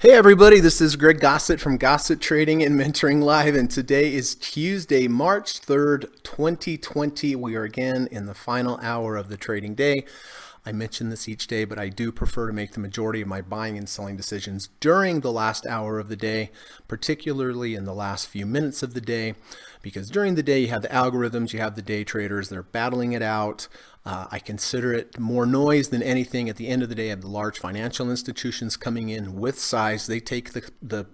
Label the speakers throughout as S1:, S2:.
S1: Hey everybody, this is Greg Gossett from Gossett Trading and Mentoring Live, and today is Tuesday, March 3rd, 2020. We are again in the final hour of the trading day. I mention this each day, but I do prefer to make the majority of my buying and selling decisions during the last hour of the day, particularly in the last few minutes of the day, because during the day you have the algorithms, you have the day traders, they're battling it out. I consider it more noise than anything. At the end of the day, I have the large financial institutions coming in with size. They take the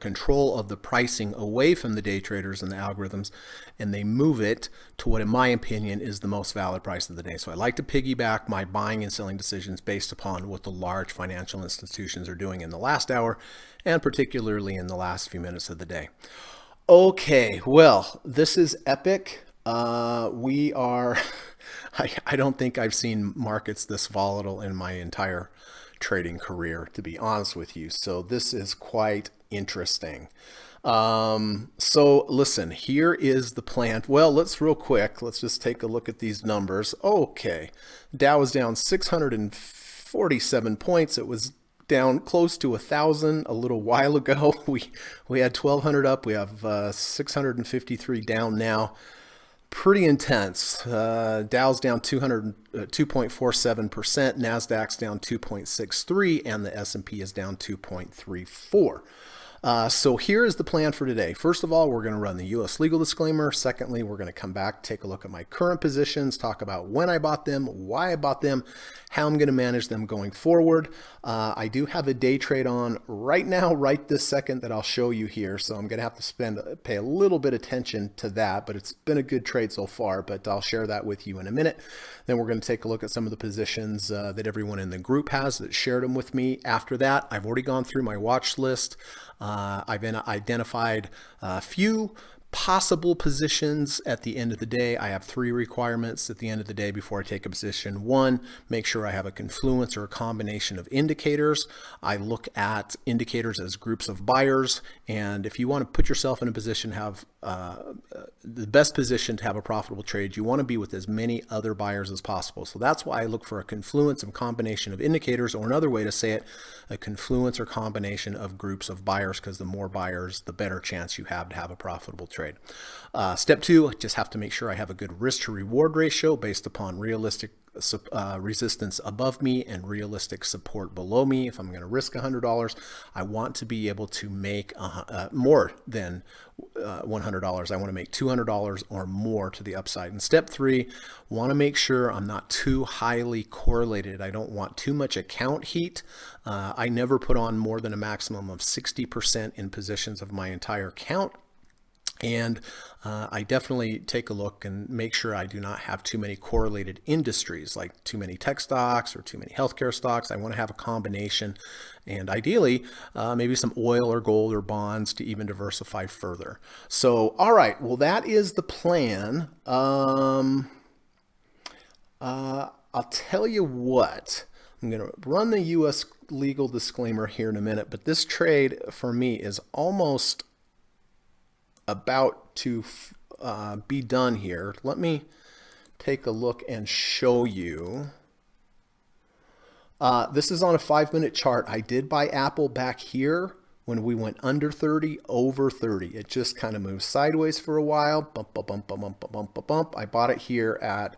S1: control of the pricing away from the day traders and the algorithms, and they move it to what, in my opinion, is the most valid price of the day. So I like to piggyback my buying and selling decisions based upon what the large financial institutions are doing in the last hour, and particularly in the last few minutes of the day. Okay, well, this is epic. We are... I don't think I've seen markets this volatile in my entire trading career, to be honest with you. So this is quite interesting. So listen, here is the plan. Well, let's just take a look at these numbers. Okay, Dow was down 647 points. It was down close to 1,000 a little while ago. We had 1,200 up. We have 653 down now. Pretty intense. Dow's down 2.47%, Nasdaq's down 2.63%, and the S&P is down 2.34%. So here is the plan for today. First of all, we're going to run the U.S. legal disclaimer. Secondly, we're going to come back, take a look at my current positions, talk about when I bought them, why I bought them, how I'm going to manage them going forward. I do have a day trade on right now, right this second, that I'll show you here. So I'm going to have to pay a little bit of attention to that, but it's been a good trade so far, but I'll share that with you in a minute. Then we're going to take a look at some of the positions that everyone in the group has that shared them with me. After that, I've already gone through my watch list. I've identified a few possible positions at the end of the day. I have 3 requirements at the end of the day before I take a position. 1, make sure I have a confluence or a combination of indicators. I look at indicators as groups of buyers, and if you want to put yourself in a position, have the best position to have a profitable trade, you want to be with as many other buyers as possible. So that's why I look for a confluence and combination of indicators, or another way to say it, a confluence or combination of groups of buyers, because the more buyers, the better chance you have to have a profitable trade. Step 2, I just have to make sure I have a good risk to reward ratio based upon realistic resistance above me and realistic support below me. If I'm going to risk $100, I want to be able to make more than $100. I want to make $200 or more to the upside. And step 3, want to make sure I'm not too highly correlated. I don't want too much account heat. I never put on more than a maximum of 60% in positions of my entire account. And I definitely take a look and make sure I do not have too many correlated industries, like too many tech stocks or too many healthcare stocks. I want to have a combination, and ideally maybe some oil or gold or bonds to even diversify further. So, all right, well, that is the plan. I'll tell you what, I'm going to run the U.S. legal disclaimer here in a minute, but this trade for me is almost about to be done here. Let me take a look and show you. This is on a 5-minute chart. I did buy Apple back here when we went under 30, over 30. It just kind of moved sideways for a while. Bump, bump, bump, bump, bump, bump, bump, bump. I bought it here at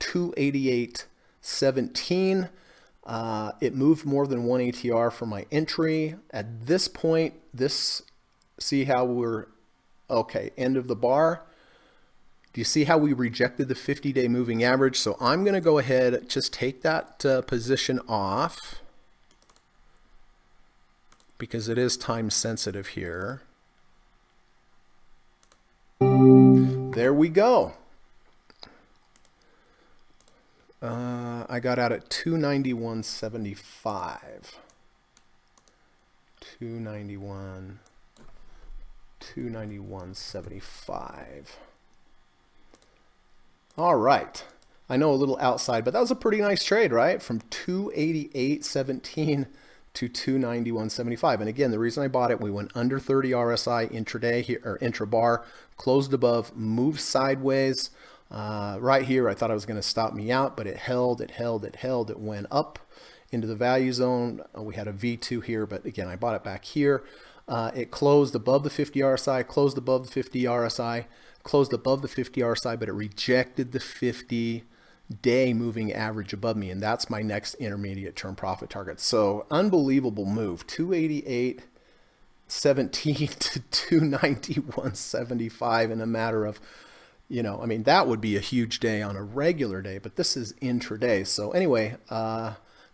S1: 288.17. It moved more than 1 ATR for my entry. At this point, see how we're okay, end of the bar. Do you see how we rejected the 50-day moving average? So I'm going to go ahead, just take that position off, because it is time sensitive here. There we go. I got out at 291.75. 291.75. All right. I know a little outside, but that was a pretty nice trade, right? From 288.17 to 291.75. And again, the reason I bought it, we went under 30 RSI intraday here, or intrabar, closed above, moved sideways. Right here, I thought it was going to stop me out, but it held, it went up. into the value zone. We had a V2 here, but again, I bought it back here. It closed above the 50 RSI, closed above the 50 RSI, closed above the 50 RSI, but it rejected the 50-day moving average above me, and that's my next intermediate term profit target. So unbelievable move, 288.17 to 291.75 in a matter of, you know, I mean, that would be a huge day on a regular day, but this is intraday. So anyway,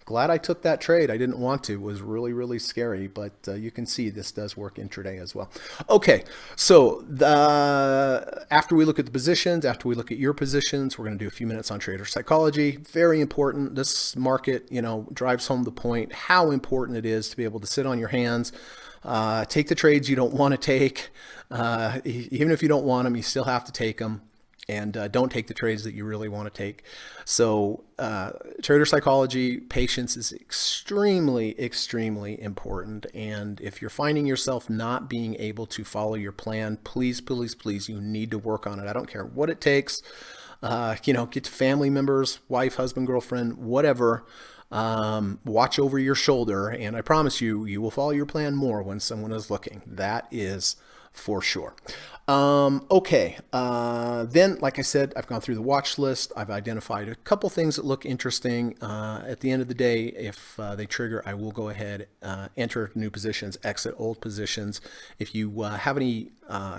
S1: glad I took that trade. I didn't want to. It was really, really scary, but you can see this does work intraday as well. Okay, so after we look at the positions, after we look at your positions, we're going to do a few minutes on trader psychology. Very important. This market, you know, drives home the point how important it is to be able to sit on your hands, take the trades you don't want to take. Even if you don't want them, you still have to take them. And don't take the trades that you really want to take. So trader psychology, patience is extremely, extremely important. And if you're finding yourself not being able to follow your plan, please, please, please, you need to work on it. I don't care what it takes. You know, get to family members, wife, husband, girlfriend, whatever. Watch over your shoulder. And I promise you, you will follow your plan more when someone is looking. That is for sure. Okay. Then, like I said, I've gone through the watch list. I've identified a couple things that look interesting. At the end of the day, if they trigger, I will go ahead, enter new positions, exit old positions. If you have any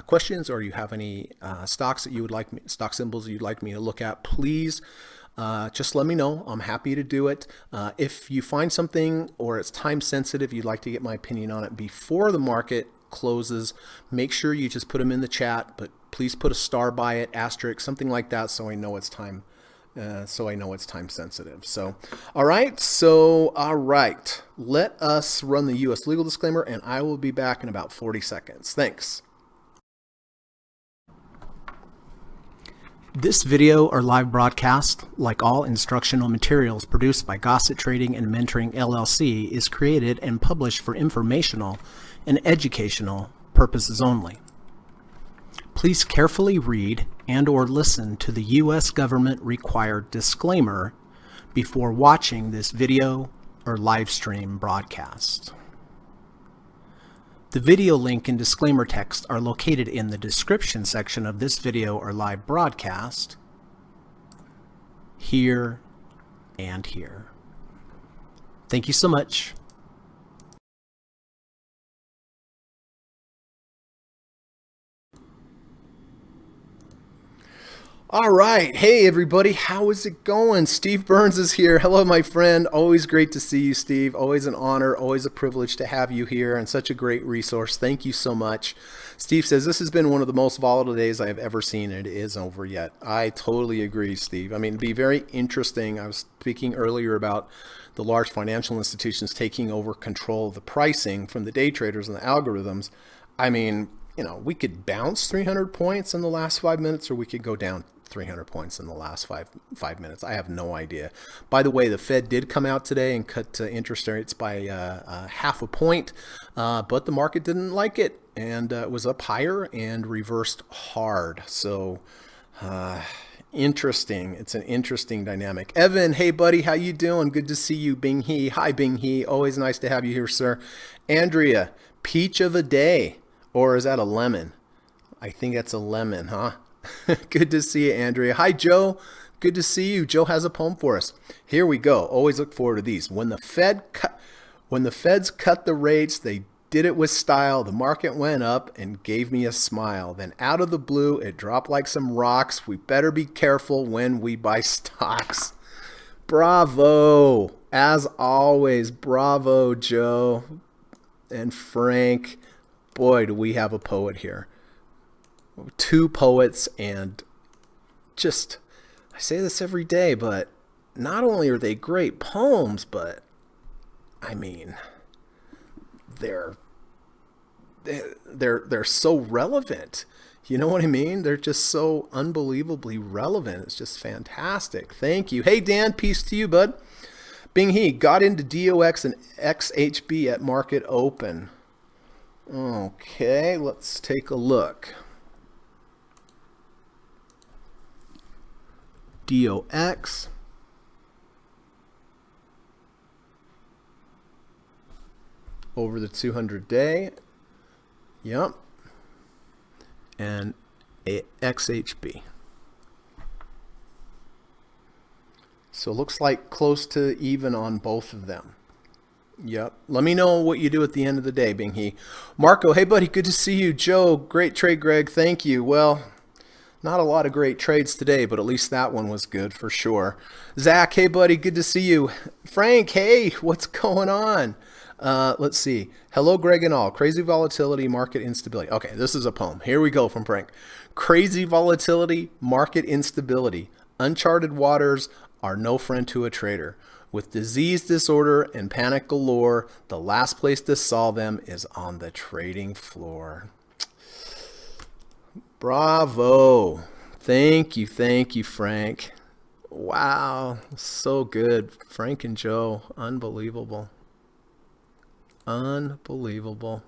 S1: questions or you have any stocks that you would like me, stock symbols you'd like me to look at, please just let me know. I'm happy to do it. If you find something or it's time sensitive, you'd like to get my opinion on it before the market closes, make sure you just put them in the chat, but please put a star by it, asterisk, something like that, so I know it's time sensitive. So all right, let us run the US legal disclaimer, and I will be back in about 40 seconds. Thanks. This video or live broadcast, like all instructional materials produced by Gossett Trading and Mentoring LLC, is created and published for informational and educational purposes only. Please carefully read and or listen to the U.S. government required disclaimer before watching this video or live stream broadcast. The video link and disclaimer text are located in the description section of this video or live broadcast, here and here. Thank you so much. All right. Hey, everybody. How is it going? Steve Burns is here. Hello, my friend. Always great to see you, Steve. Always an honor. Always a privilege to have you here and such a great resource. Thank you so much. Steve says, this has been one of the most volatile days I have ever seen, and it isn't over yet. I totally agree, Steve. I mean, it'd be very interesting. I was speaking earlier about the large financial institutions taking over control of the pricing from the day traders and the algorithms. I mean, you know, we could bounce 300 points in the last 5 minutes, or we could go down 300 points in the last five minutes. I have no idea. By the way, the Fed did come out today and cut interest rates by half a point, but the market didn't like it, and it was up higher and reversed hard. So interesting. It's an interesting dynamic. Evan, hey buddy, how you doing? Good to see you. Bing He. Hi Bing He. Always nice to have you here, sir. Andrea, peach of the day, or is that a lemon? I think that's a lemon, huh? Good to see you, Andrea. Hi, Joe. Good to see you. Joe has a poem for us. Here we go. Always look forward to these. When the Feds cut the rates, they did it with style. The market went up and gave me a smile. Then out of the blue, it dropped like some rocks. We better be careful when we buy stocks. Bravo. As always, bravo, Joe and Frank. Boy, do we have a poet here. Two poets, and just, I say this every day, but not only are they great poems, but I mean, they're so relevant. You know what I mean? They're just so unbelievably relevant. It's just fantastic. Thank you. Hey, Dan, peace to you, bud. Bing He got into DOX and XHB at market open. Okay, let's take a look. DOX. over the 200-day. Yep. And a XHB. So it looks like close to even on both of them. Yep. Let me know what you do at the end of the day, Bing He. Marco, hey buddy, good to see you. Joe, great trade, Greg. Thank you. Well, not a lot of great trades today, but at least that one was good for sure. Zach, hey buddy, good to see you. Frank, hey, what's going on? Let's see. Hello, Greg and all. Crazy volatility, market instability. Okay, this is a poem. Here we go from Frank. Crazy volatility, market instability. Uncharted waters are no friend to a trader. With disease, disorder, and panic galore, the last place to solve them is on the trading floor. Bravo. Thank you, Frank. Wow, so good. Frank and Joe, unbelievable. Unbelievable.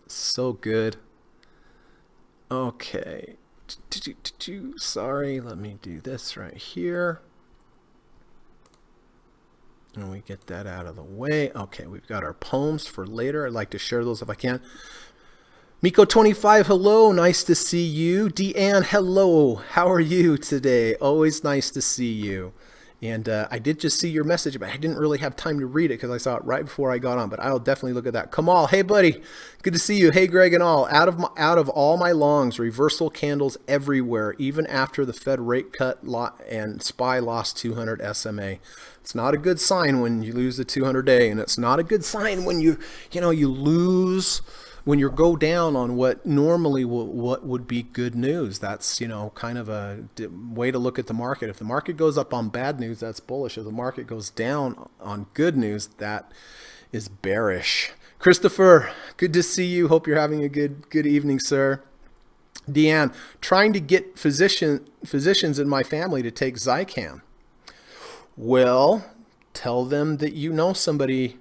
S1: So good. Okay. Sorry, let me do this right here. And we get that out of the way. Okay, we've got our poems for later. I'd like to share those if I can. Miko25, hello. Nice to see you. Deanne, hello. How are you today? Always nice to see you. And I did just see your message, but I didn't really have time to read it because I saw it right before I got on. But I'll definitely look at that. Kamal, hey buddy, good to see you. Hey Greg and all. Out of all my longs, reversal candles everywhere, even after the Fed rate cut and SPY lost 200 SMA. It's not a good sign when you lose the 200-day, and it's not a good sign when you lose. When you go down on what normally what would be good news. That's, kind of a way to look at the market. If the market goes up on bad news, that's bullish. If the market goes down on good news, that is bearish. Christopher, good to see you. Hope you're having a good evening, sir. Deanne, trying to get physicians in my family to take Zicam. Well, tell them that you know somebody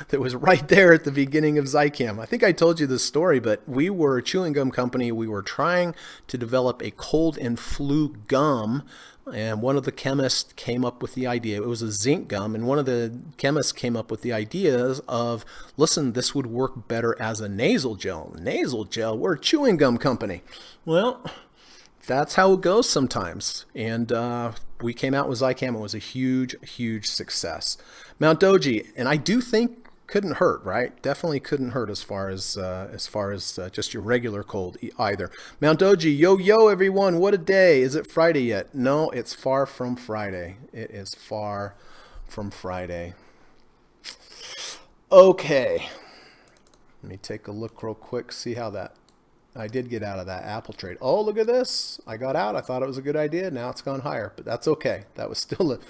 S1: that was right there at the beginning of Zicam. I think I told you this story, but we were a chewing gum company. We were trying to develop a cold and flu gum, and one of the chemists came up with the idea. It was a zinc gum, and one of the chemists came up with the ideas of, listen, this would work better as a nasal gel. Nasal gel, we're a chewing gum company. Well, that's how it goes sometimes. And we came out with Zicam. It was a huge success. Mount Doji, and I do think couldn't hurt, right? Definitely couldn't hurt as far as just your regular cold either. Mount Doji, yo everyone, what a day! Is it Friday yet? No, it's far from Friday. It is far from Friday. Okay, let me take a look real quick. See how that. I did get out of that Apple trade. Oh, look at this! I got out. I thought it was a good idea. Now it's gone higher, but that's okay. That was still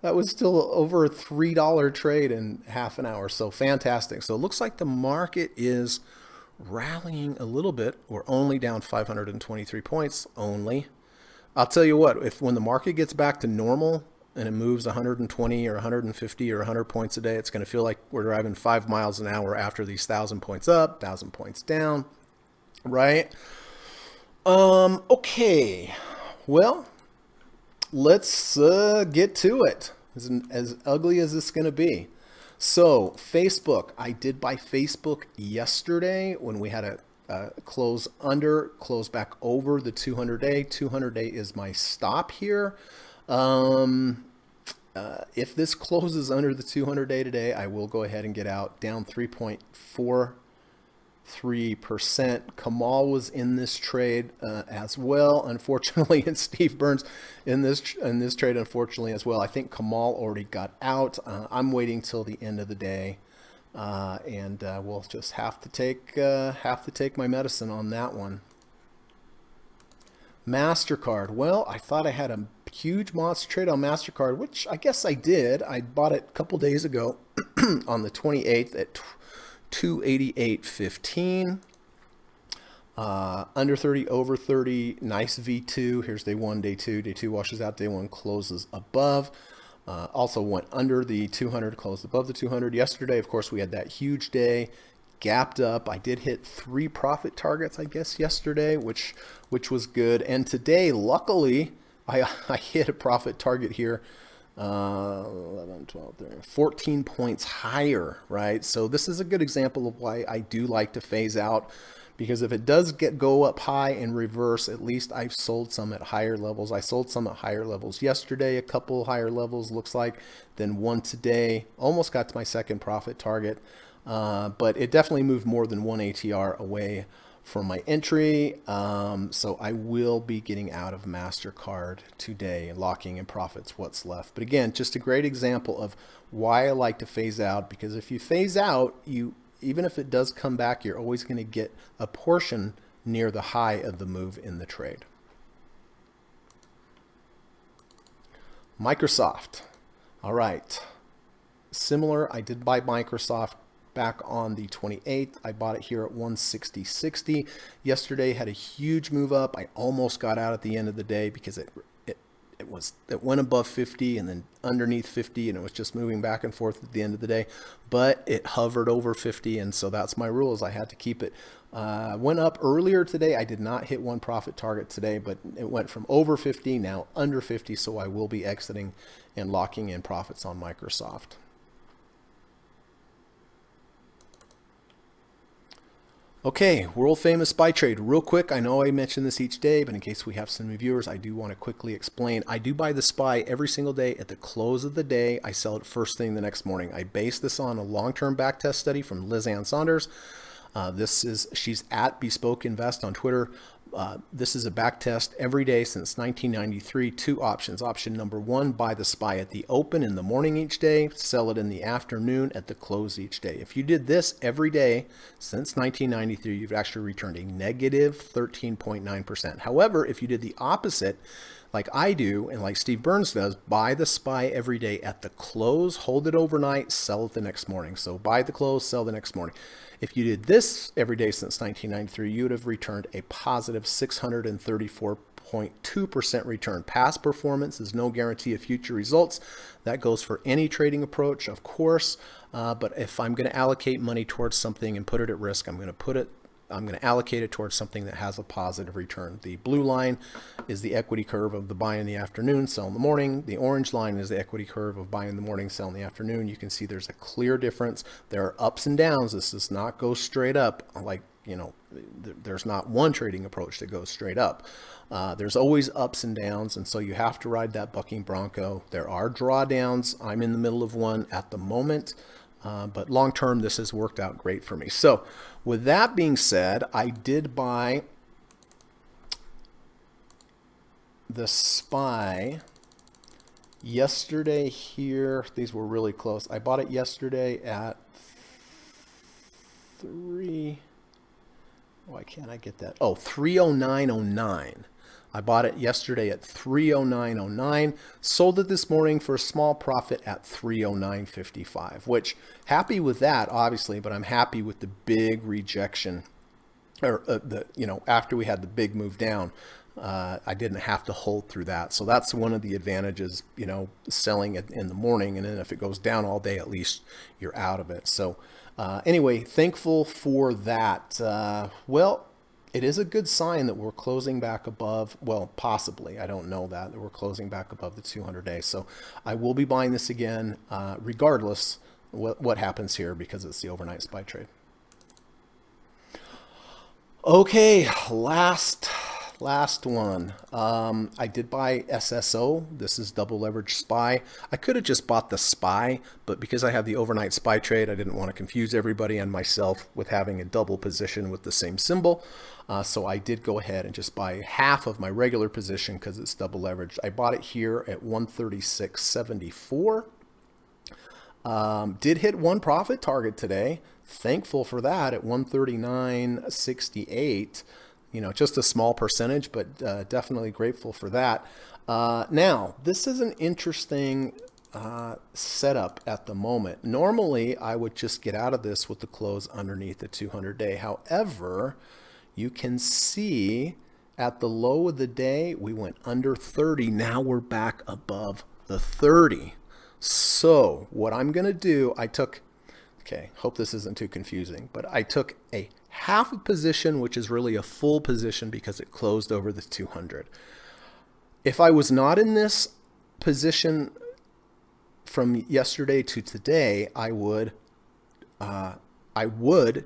S1: over a $3 trade in half an hour. So fantastic. So it looks like the market is rallying a little bit. We're only down 523 points only. I'll tell you what, when the market gets back to normal and it moves 120 or 150 or 100 points a day, it's going to feel like we're driving 5 miles an hour after these 1,000 points up, 1,000 points down, right? Okay. Well, let's get to it. As ugly as it's going to be. So Facebook, I did buy Facebook yesterday when we had a close back over the 200-day. 200-day is my stop here. If this closes under the 200-day today, I will go ahead and get out. Down 3.43%. Kamal was in this trade as well, unfortunately, and Steve Burns in this trade, unfortunately, as well. I think Kamal already got out. I'm waiting till the end of the day, and we'll just have to take my medicine on that one. MasterCard. Well, I thought I had a huge monster trade on MasterCard, which I guess I did. I bought it a couple days ago on the 28th at 288.15. Under 30, over 30, nice V2. Here's day one, day two. Day two washes out, day one closes above. Also went under the 200, closed above the 200. Yesterday, of course, we had that huge day, gapped up. I did hit 3 profit targets, I guess, yesterday, which was good. And today, luckily, I hit a profit target here 11, 12, 13, 14 points higher, right? So this is a good example of why I do like to phase out, because if it does go up high and reverse, at least I've sold some at higher levels. I sold some at higher levels yesterday, a couple higher levels looks like, then one today. Almost got to my second profit target, but it definitely moved more than one ATR away from my entry. So I will be getting out of MasterCard today and locking in profits what's left. But again, just a great example of why I like to phase out, because if you phase out, even if it does come back, you're always going to get a portion near the high of the move in the trade. Microsoft. All right. Similar, I did buy Microsoft back on the 28th. I bought it here at 160.60. Yesterday had a huge move up. I almost got out at the end of the day because it went above 50 and then underneath 50, and it was just moving back and forth at the end of the day, but it hovered over 50, and so that's my rules. I had to keep it. Went up earlier today. I did not hit one profit target today, but it went from over 50 now under 50, so I will be exiting and locking in profits on Microsoft. Okay, world famous SPY trade. Real quick, I know I mention this each day, but in case we have some new viewers, I do want to quickly explain. I do buy the SPY every single day at the close of the day. I sell it first thing the next morning. I base this on a long-term backtest study from Liz Ann Saunders. She's at Bespoke Invest on Twitter. This is a back test every day since 1993. Two options. Option number one, buy the SPY at the open in the morning each day, sell it in the afternoon at the close each day. If you did this every day since 1993, you've actually returned a negative 13.9%. However, if you did the opposite, like I do and like Steve Burns does, buy the SPY every day at the close, hold it overnight, sell it the next morning. So buy the close, sell the next morning. If you did this every day since 1993, you would have returned a positive 634.2% return. Past performance is no guarantee of future results. That goes for any trading approach, of course. But if I'm going to allocate money towards something and put it at risk, I'm going to allocate it towards something that has a positive return. The blue line is the equity curve of the buy in the afternoon, sell in the morning. The orange line is the equity curve of buy in the morning, sell in the afternoon. You can see there's a clear difference. There are ups and downs. This does not go straight up like, there's not one trading approach that goes straight up. There's always ups and downs, and so you have to ride that bucking bronco. There are drawdowns. I'm in the middle of one at the moment. But long term, this has worked out great for me. So with that being said, I did buy the SPY yesterday here. These were really close. I bought it yesterday at 3. Why can't I get that? Oh, 309.09. I bought it yesterday at 309.09, sold it this morning for a small profit at 309.55, which happy with that, obviously, but I'm happy with the big rejection, or after we had the big move down, I didn't have to hold through that. So that's one of the advantages, selling it in the morning, and then if it goes down all day, at least you're out of it. So anyway, thankful for that. Well, it is a good sign that we're closing back above, well, possibly, I don't know that we're closing back above the 200 days. So I will be buying this again, regardless what happens here, because it's the overnight SPY trade. Okay, last one. I did buy SSO. This is double leverage SPY. I could have just bought the SPY, but because I have the overnight SPY trade, I didn't want to confuse everybody and myself with having a double position with the same symbol. So I did go ahead and just buy half of my regular position because it's double leveraged. I bought it here at 136.74. Did hit one profit target today. Thankful for that at 139.68. Just a small percentage, but definitely grateful for that. Now, this is an interesting setup at the moment. Normally, I would just get out of this with the close underneath the 200-day. However, you can see at the low of the day, we went under 30. Now we're back above the 30. So what I'm going to do, okay, hope this isn't too confusing, but I took a half a position, which is really a full position because it closed over the 200. If I was not in this position from yesterday to today, I would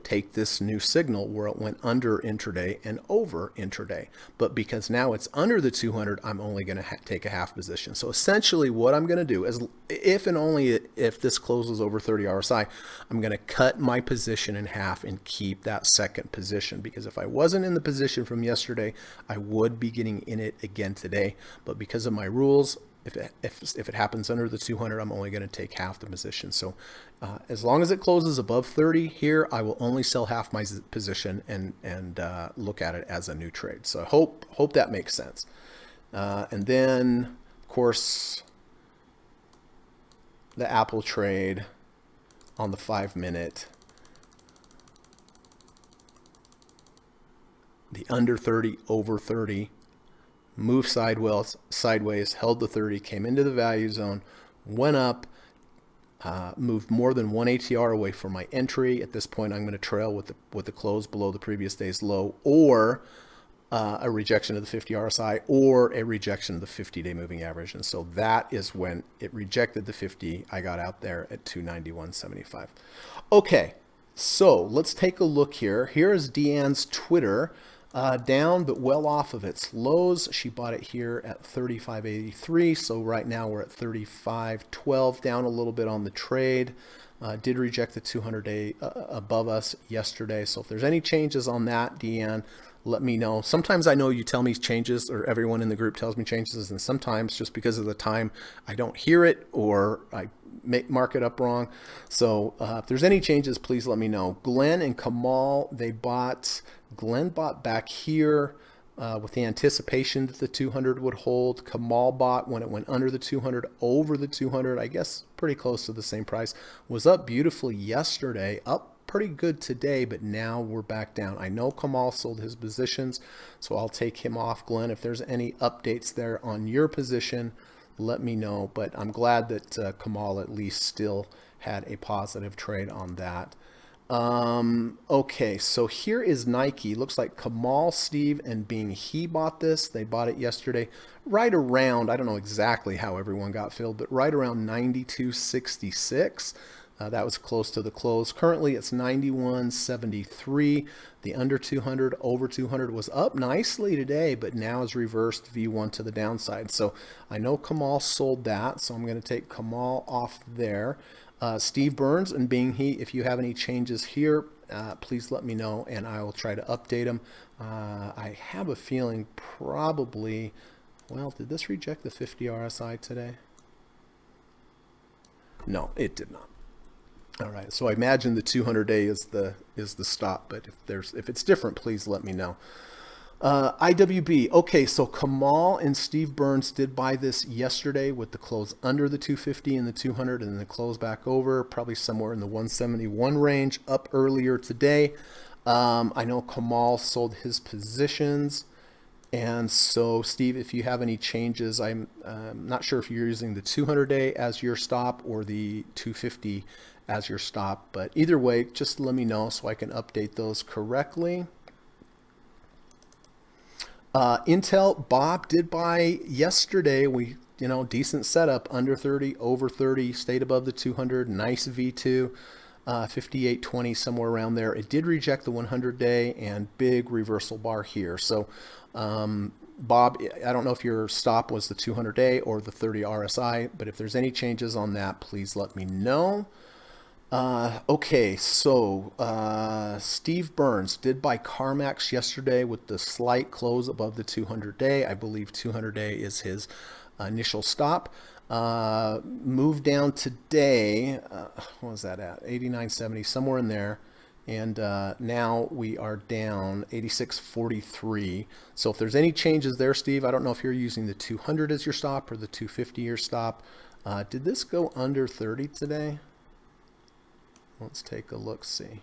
S1: take this new signal where it went under intraday and over intraday. But because now it's under the 200, I'm only going to take a half position. So essentially what I'm going to do is, if and only if this closes over 30 RSI, I'm going to cut my position in half and keep that second position. Because if I wasn't in the position from yesterday, I would be getting in it again today. But because of my rules, if it happens under the 200, I'm only going to take half the position. So as long as it closes above 30 here, I will only sell half my position and look at it as a new trade. So I hope that makes sense. And then, of course, the Apple trade on the 5-minute. The under 30, over 30. Moved sideways, held the 30, came into the value zone, went up, moved more than one ATR away from my entry. At this point, I'm going to trail with the close below the previous day's low, or a rejection of the 50 RSI, or a rejection of the 50-day moving average. And so that is when it rejected the 50. I got out there at 291.75. Okay, so let's take a look here. Here is Deanne's Twitter. Down, but well off of its lows. She bought it here at 35.83. So right now we're at 35.12, down a little bit on the trade. Did reject the 200-day above us yesterday. So if there's any changes on that, Deanne, let me know. Sometimes I know you tell me changes, or everyone in the group tells me changes, and sometimes just because of the time I don't hear it, or I mark it up wrong. So if there's any changes, please let me know. Glenn and Kamal, Glenn bought back here with the anticipation that the 200 would hold. Kamal bought when it went under the 200, over the 200, I guess pretty close to the same price. Was up beautifully yesterday, up pretty good today, but now we're back down. I know Kamal sold his positions, so I'll take him off. Glenn, if there's any updates there on your position, let me know. But I'm glad that Kamal at least still had a positive trade on that. Okay, so here is Nike. Looks like Kamal, Steve, and Bing He bought this. They bought it yesterday right around, I don't know exactly how everyone got filled, but right around 92.66. That was close to the close. Currently it's 91.73. The under 200, over 200 was up nicely today, but now is reversed V1 to the downside. So I know Kamal sold that, so I'm going to take Kamal off there. Steve Burns and Bing He, if you have any changes here, please let me know and I will try to update them. I have a feeling probably, well, did this reject the 50 RSI today? No, it did not. All right, so I imagine the 200-day is the stop, but if it's different, please let me know. IWB. Okay, so Kamal and Steve Burns did buy this yesterday with the close under the 250 and the 200, and then the close back over, probably somewhere in the 171 range, up earlier today. I know Kamal sold his positions. And so, Steve, if you have any changes, I'm not sure if you're using the 200-day as your stop or the 250 as your stop, but either way, just let me know so I can update those correctly. Intel, Bob did buy yesterday. Decent setup, under 30, over 30, stayed above the 200, nice V2, 58.20, somewhere around there. It did reject the 100-day and big reversal bar here. So, Bob, I don't know if your stop was the 200-day or the 30 RSI, but if there's any changes on that, please let me know. Okay, so Steve Burns did buy CarMax yesterday with the slight close above the 200-day. I believe 200-day is his initial stop. Moved down today, what was that at? 89.70, somewhere in there. And now we are down 86.43. So if there's any changes there, Steve, I don't know if you're using the 200 as your stop or the 250 your stop. Did this go under 30 today? Let's take a look, see.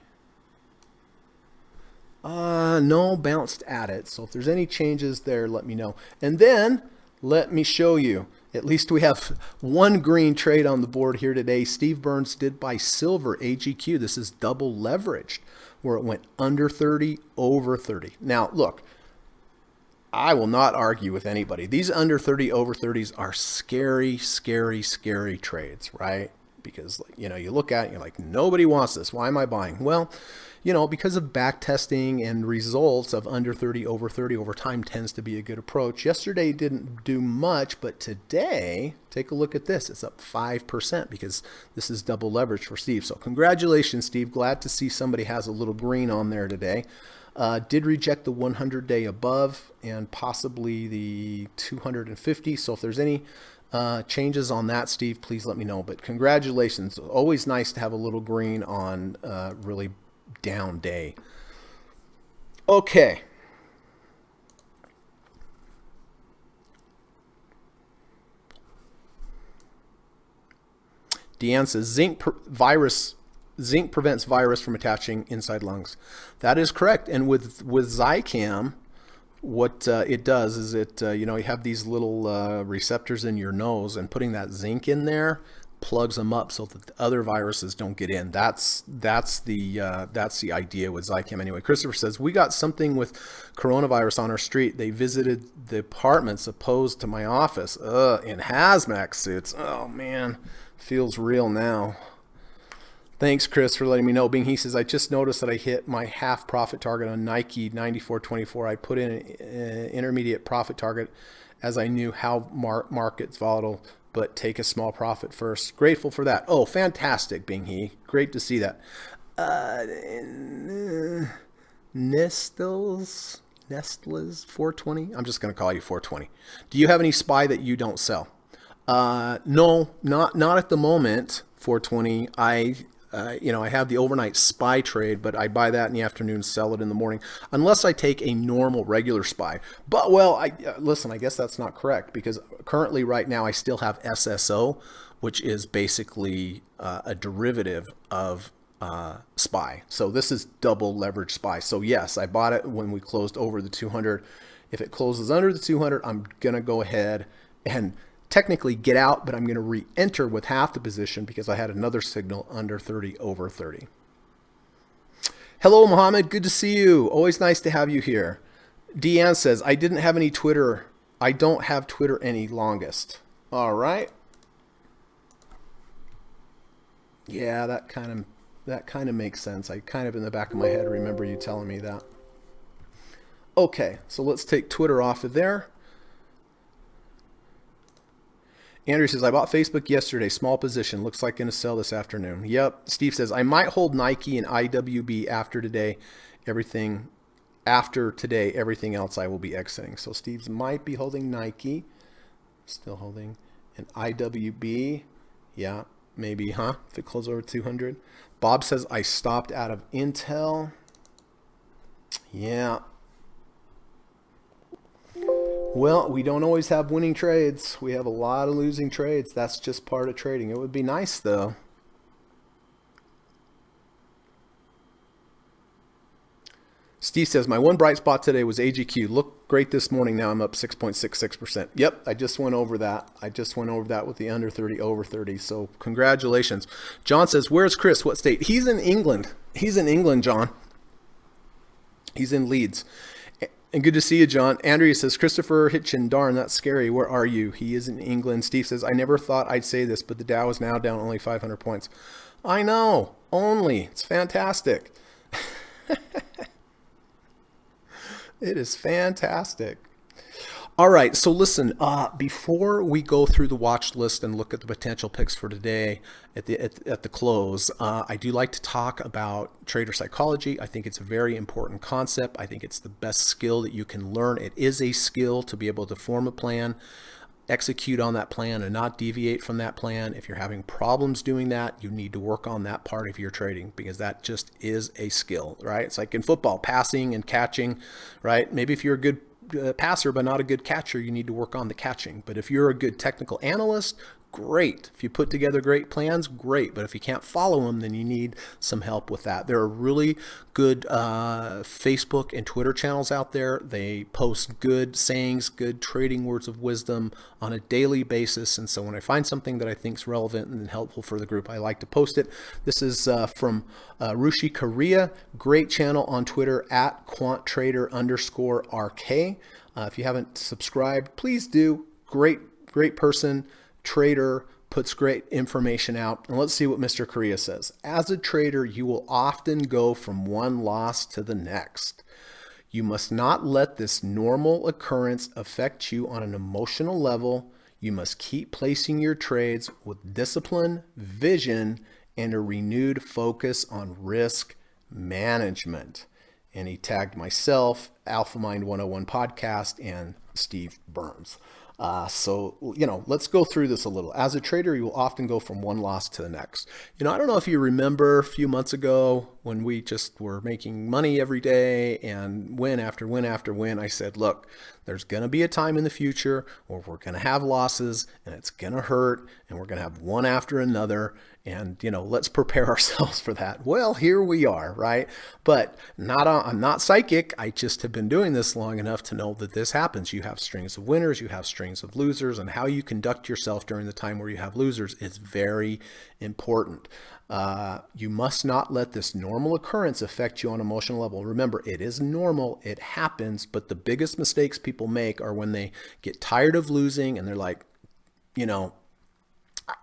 S1: No, bounced at it. So if there's any changes there, let me know. And then let me show you. At least we have one green trade on the board here today. Steve Burns did buy silver AGQ. This is double leveraged, where it went under 30, over 30. Now, look, I will not argue with anybody. These under 30, over 30s are scary, scary, scary trades, right? Because, you know, you look at it, you're like, nobody wants this. Why am I buying? Well, you know, because of back testing and results of under 30, over 30 over time tends to be a good approach. Yesterday didn't do much, but today, take a look at this. It's up 5% because this is double leverage for Steve. So congratulations, Steve. Glad to see somebody has a little green on there today. Did reject the 100-day above and possibly the 250. So if there's any changes on that, Steve, please let me know. But congratulations. Always nice to have a little green on really down day. Okay. Deanne says zinc prevents virus from attaching inside lungs. That is correct. And with Zicam, what it does is you know, you have these little receptors in your nose, and putting that zinc in there plugs them up so that the other viruses don't get in. That's the idea with Zicam anyway. Christopher says, we got something with coronavirus on our street. They visited the apartments opposed to my office in hazmat suits. Oh man, feels real now. Thanks, Chris, for letting me know. Bing, he says, I just noticed that I hit my half profit target on Nike 94.24. I put in an intermediate profit target as I knew how market's volatile, but take a small profit first. Grateful for that. Oh, fantastic, Bing He. Great to see that. Nestle's 420. I'm just going to call you 420. Do you have any SPY that you don't sell? No, not at the moment. 420. You know, I have the overnight SPY trade, but I buy that in the afternoon, sell it in the morning, unless I take a normal regular SPY. But well, listen, I guess that's not correct, because currently right now I still have SSO, which is basically a derivative of SPY. So this is double leverage SPY. So yes, I bought it when we closed over the 200. If it closes under the 200, I'm gonna go ahead and technically get out, but I'm going to re-enter with half the position because I had another signal under 30, over 30. Hello, Mohammed. Good to see you. Always nice to have you here. Deanne says, I didn't have any Twitter. I don't have Twitter any longest. All right. Yeah, that kind of makes sense. I kind of in the back of my head remember you telling me that. Okay, so let's take Twitter off of there. Andrew says, I bought Facebook yesterday, small position. Looks like going to sell this afternoon. Yep. Steve says, I might hold Nike and IWB after today. Everything else I will be exiting. So Steve's might be holding Nike. Still holding. And IWB. Yeah, maybe, huh? If it closes over 200. Bob says, I stopped out of Intel. Yeah. Well, we don't always have winning trades. We have a lot of losing trades. That's just part of trading. It would be nice, though. Steve says, my one bright spot today was AGQ. Looked great this morning. Now I'm up 6.66%. Yep, I just went over that. With the under 30, over 30. So congratulations. John says, where's Chris? What state? He's in England. He's in England, John. He's in Leeds. And good to see you, John. Andrea says, Christopher Hitchin, darn, that's scary. Where are you? He is in England. Steve says, I never thought I'd say this, but the Dow is now down only 500 points. I know, only. It's fantastic. It is fantastic. All right, so listen, before we go through the watch list and look at the potential picks for today at the close, I do like to talk about trader psychology. I think it's a very important concept. I think it's the best skill that you can learn. It is a skill to be able to form a plan, execute on that plan, and not deviate from that plan. If you're having problems doing that, you need to work on that part of your trading, because that just is a skill, right? It's like in football, passing and catching, right? Maybe if you're a good passer but not a good catcher, you need to work on the catching. But if you're a good technical analyst, great. If you put together great plans, great. But if you can't follow them, then you need some help with that. There are really good Facebook and Twitter channels out there. They post good sayings, good trading words of wisdom on a daily basis. And so when I find something that I think is relevant and helpful for the group, I like to post it. This is from Rushi Korea. Great channel on Twitter at quanttrader_RK. If you haven't subscribed, please do. Great person, trader, puts great information out. And let's see what Mr. Korea says. As a trader, you will often go from one loss to the next. You must not let this normal occurrence affect you on an emotional level. You must keep placing your trades with discipline, vision, and a renewed focus on risk management. And he tagged myself, Alpha Mind 101 podcast, and Steve Burns. So, let's go through this a little. As a trader, you will often go from one loss to the next. I don't know if you remember a few months ago when we just were making money every day and win after win after win, I said, look, there's going to be a time in the future where we're going to have losses and it's going to hurt and we're going to have one after another. And, let's prepare ourselves for that. Well, here we are, right? But I'm not psychic. I just have been doing this long enough to know that this happens. You have strings of winners, you have strings of losers, and how you conduct yourself during the time where you have losers is very important. You must not let this normal occurrence affect you on an emotional level. Remember, it is normal. It happens. But the biggest mistakes people make are when they get tired of losing and they're like,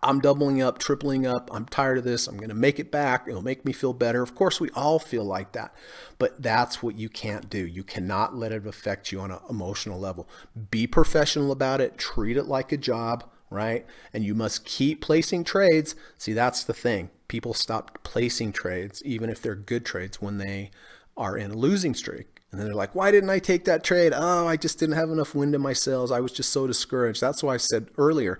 S1: I'm doubling up, tripling up. I'm tired of this. I'm going to make it back. It'll make me feel better. Of course, we all feel like that, but that's what you can't do. You cannot let it affect you on an emotional level. Be professional about it. Treat it like a job, right? And you must keep placing trades. See, that's the thing. People stop placing trades, even if they're good trades, when they are in a losing streak. And then they're like, why didn't I take that trade? Oh, I just didn't have enough wind in my sails. I was just so discouraged. That's why I said earlier,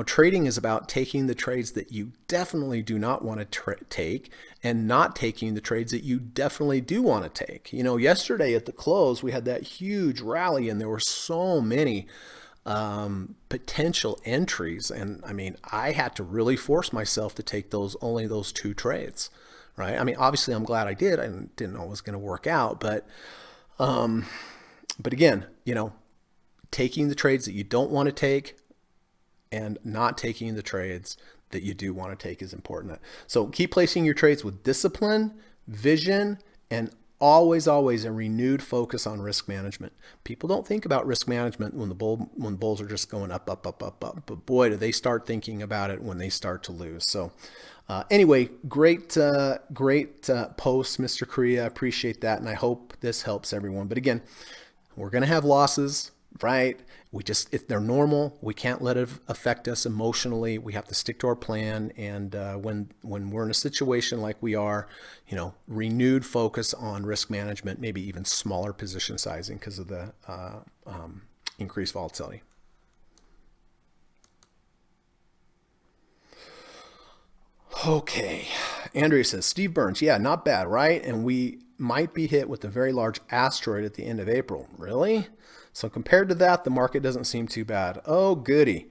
S1: trading is about taking the trades that you definitely do not want to take and not taking the trades that you definitely do want to take. Yesterday at the close, we had that huge rally and there were so many potential entries. And I had to really force myself to take only those two trades, right? Obviously I'm glad I did. I didn't know it was going to work out, but again, taking the trades that you don't want to take and not taking the trades that you do want to take is important. So keep placing your trades with discipline, vision, and always a renewed focus on risk management. People don't think about risk management when the bulls are just going up. But boy, do they start thinking about it when they start to lose. So anyway, great post, Mr. Korea. I appreciate that. And I hope this helps everyone. But again, we're going to have losses, right? If they're normal, we can't let it affect us emotionally. We have to stick to our plan. And when we're in a situation like we are, renewed focus on risk management, maybe even smaller position sizing because of the increased volatility. Okay. Andrea says, Steve Burns, yeah, not bad, right? And we might be hit with a very large asteroid at the end of April. Really? So compared to that, the market doesn't seem too bad. Oh, goody.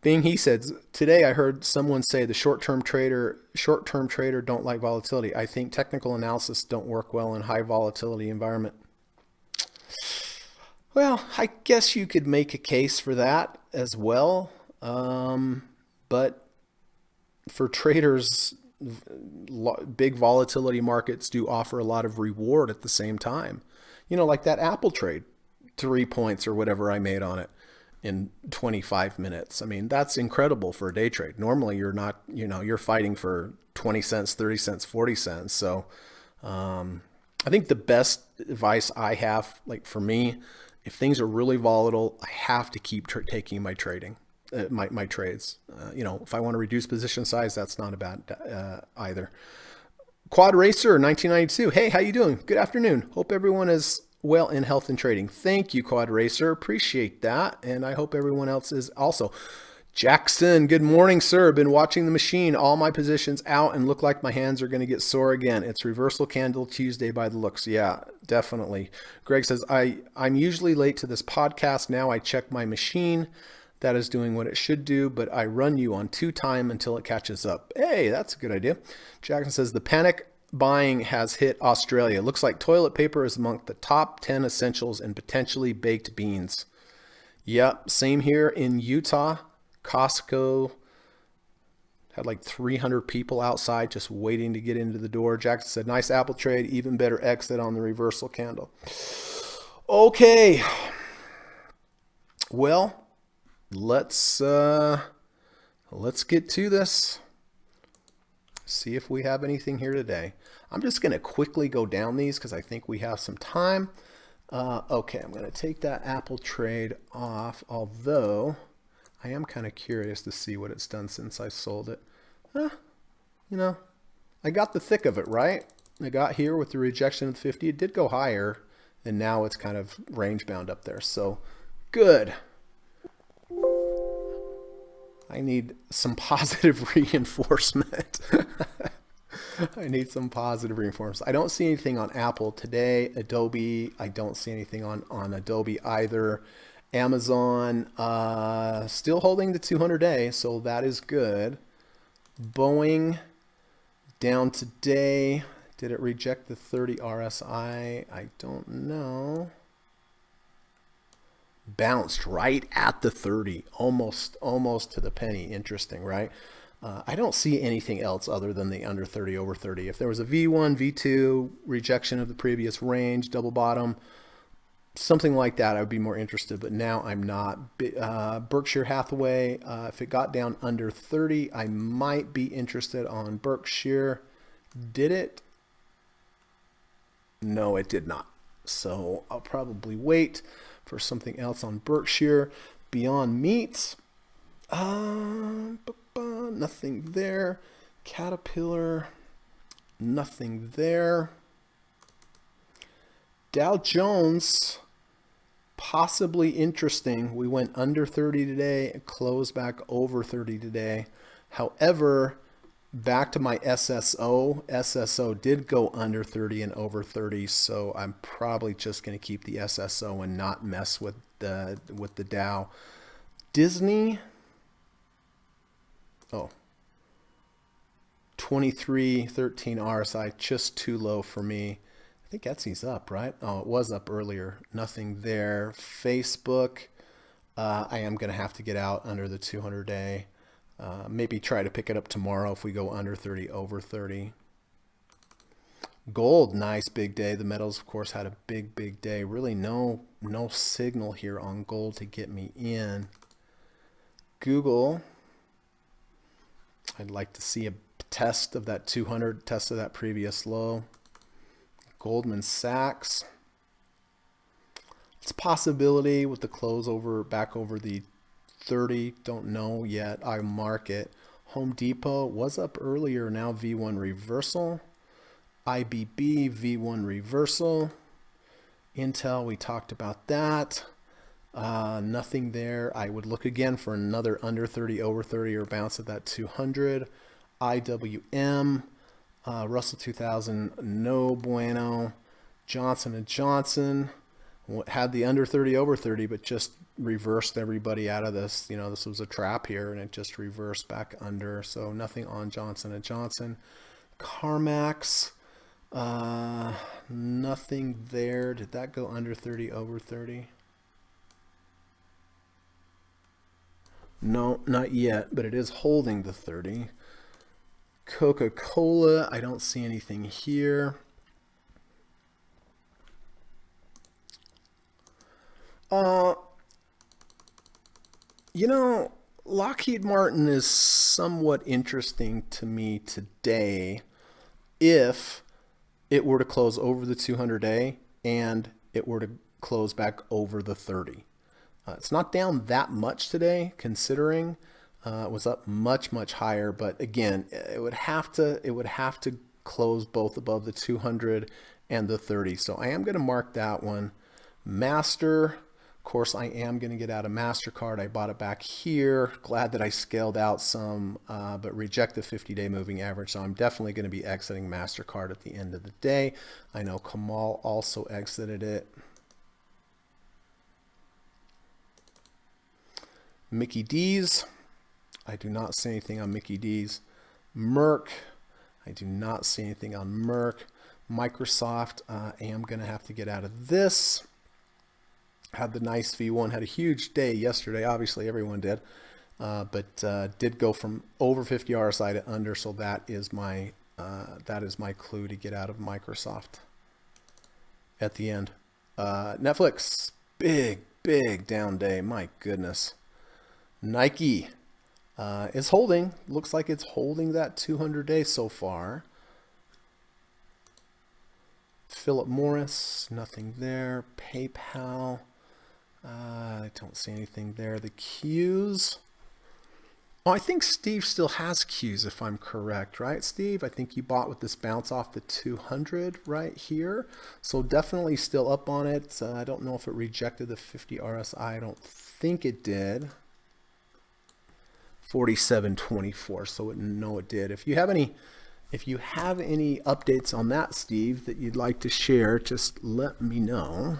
S1: He said, today I heard someone say the short-term trader don't like volatility. I think technical analysis don't work well in high volatility environment. Well, I guess you could make a case for that as well. But for traders, big volatility markets do offer a lot of reward at the same time. Like that Apple trade, 3 points or whatever I made on it in 25 minutes. That's incredible for a day trade. Normally you're not, you're fighting for 20 cents, 30 cents, 40 cents. So I think the best advice I have, like for me, if things are really volatile, I have to keep taking my trading. My trades. If I want to reduce position size, that's not a bad either. Quad Racer 1992. Hey, how you doing? Good afternoon. Hope everyone is well in health and trading. Thank you, Quad Racer. Appreciate that. And I hope everyone else is also. Jackson, good morning, sir. Been watching the machine. All my positions out and look like my hands are going to get sore again. It's reversal candle Tuesday by the looks. Yeah, definitely. Greg says, I'm usually late to this podcast. Now I check my machine. That is doing what it should do, but I run you on 2 time until it catches up. Hey, that's a good idea. Jackson says the panic buying has hit Australia. Looks like toilet paper is among the top 10 essentials and potentially baked beans. Yep, same here in Utah. Costco had like 300 people outside just waiting to get into the door. Jackson said, nice Apple trade, even better exit on the reversal candle. Okay. Well, let's get to this. See if we have anything here today. I'm just going to quickly go down these because I think we have some time. Okay, I'm going to take that Apple trade off, although I am kind of curious to see what it's done since I sold it. You know, I got the thick of it, right? I got here with the rejection of the 50. It did go higher, and now it's kind of range bound up there. So good. I need some positive reinforcement. I need some positive reinforcement. I don't see anything on Apple today. Adobe, I don't see anything on Adobe either. Amazon, still holding the 200-day, so that is good. Boeing, down today. Did it reject the 30 RSI? I don't know. Bounced right at the 30, almost to the penny. Interesting, right? I don't see anything else other than the under 30, over 30. If there was a V1, V2, rejection of the previous range, double bottom, something like that, I would be more interested, but now I'm not. Berkshire Hathaway, if it got down under 30, I might be interested on Berkshire. Did it? No, it did not. So I'll probably wait for something else on Berkshire. Beyond Meat, nothing there. Caterpillar, nothing there. Dow Jones, possibly interesting. We went under 30 today and closed back over 30 today. However, back to my SSO. SSO did go under 30 and over 30, so I'm probably just going to keep the SSO and not mess with the Dow. Disney, 23.13 RSI, just too low for me. I think Etsy's up, right? Oh, it was up earlier. Nothing there. Facebook, I am going to have to get out under the 200-day. Maybe try to pick it up tomorrow if we go under 30, over 30. Gold, nice big day. The metals, of course, had a big day. Really no signal here on gold to get me in. Google, I'd like to see a test of that 200, test of that previous low. Goldman Sachs, it's a possibility with the close over back over the 30. Don't know yet. I mark it. Home Depot was up earlier, now V1 reversal. IBB V1 reversal. Intel, we talked about that. Nothing there. I would look again for another under 30, over 30, or bounce at that 200. IWM, Russell 2000, no bueno. Johnson & Johnson had the under 30, over 30, but just reversed everybody out of this. You know, this was a trap here, and it just reversed back under. So nothing on Johnson & Johnson. CarMax, nothing there. Did that go under 30, over 30? No, not yet, but it is holding the 30. Coca-Cola, I don't see anything here. You know, Lockheed Martin is somewhat interesting to me today if it were to close over the 200-day and it were to close back over the 30. It's not down that much today, considering it was up much higher. But again, it would have to close both above the 200 and the 30. So I am going to mark that one. Master, of course, I am going to get out of MasterCard. I bought it back here. Glad that I scaled out some, but reject the 50-day moving average. So I'm definitely going to be exiting MasterCard at the end of the day. I know Kamal also exited it. Mickey D's. I do not see anything on Mickey D's. Merck. I do not see anything on Merck. Microsoft. I am going to have to get out of this. Had the nice V1. Had a huge day yesterday. Obviously, everyone did. But did go from over 50 RSI to under. So that is my clue to get out of Microsoft at the end. Netflix. Big down day. My goodness. Nike is holding. Looks like it's holding that 200 day so far. Philip Morris, nothing there. PayPal, I don't see anything there. The Qs. Oh, I think Steve still has Qs if I'm correct, right, Steve? I think you bought with this bounce off the 200 right here. So definitely still up on it. I don't know if it rejected the 50 RSI. I don't think it did. 47.24. So no, it did. If you have any updates on that, Steve, that you'd like to share, just let me know.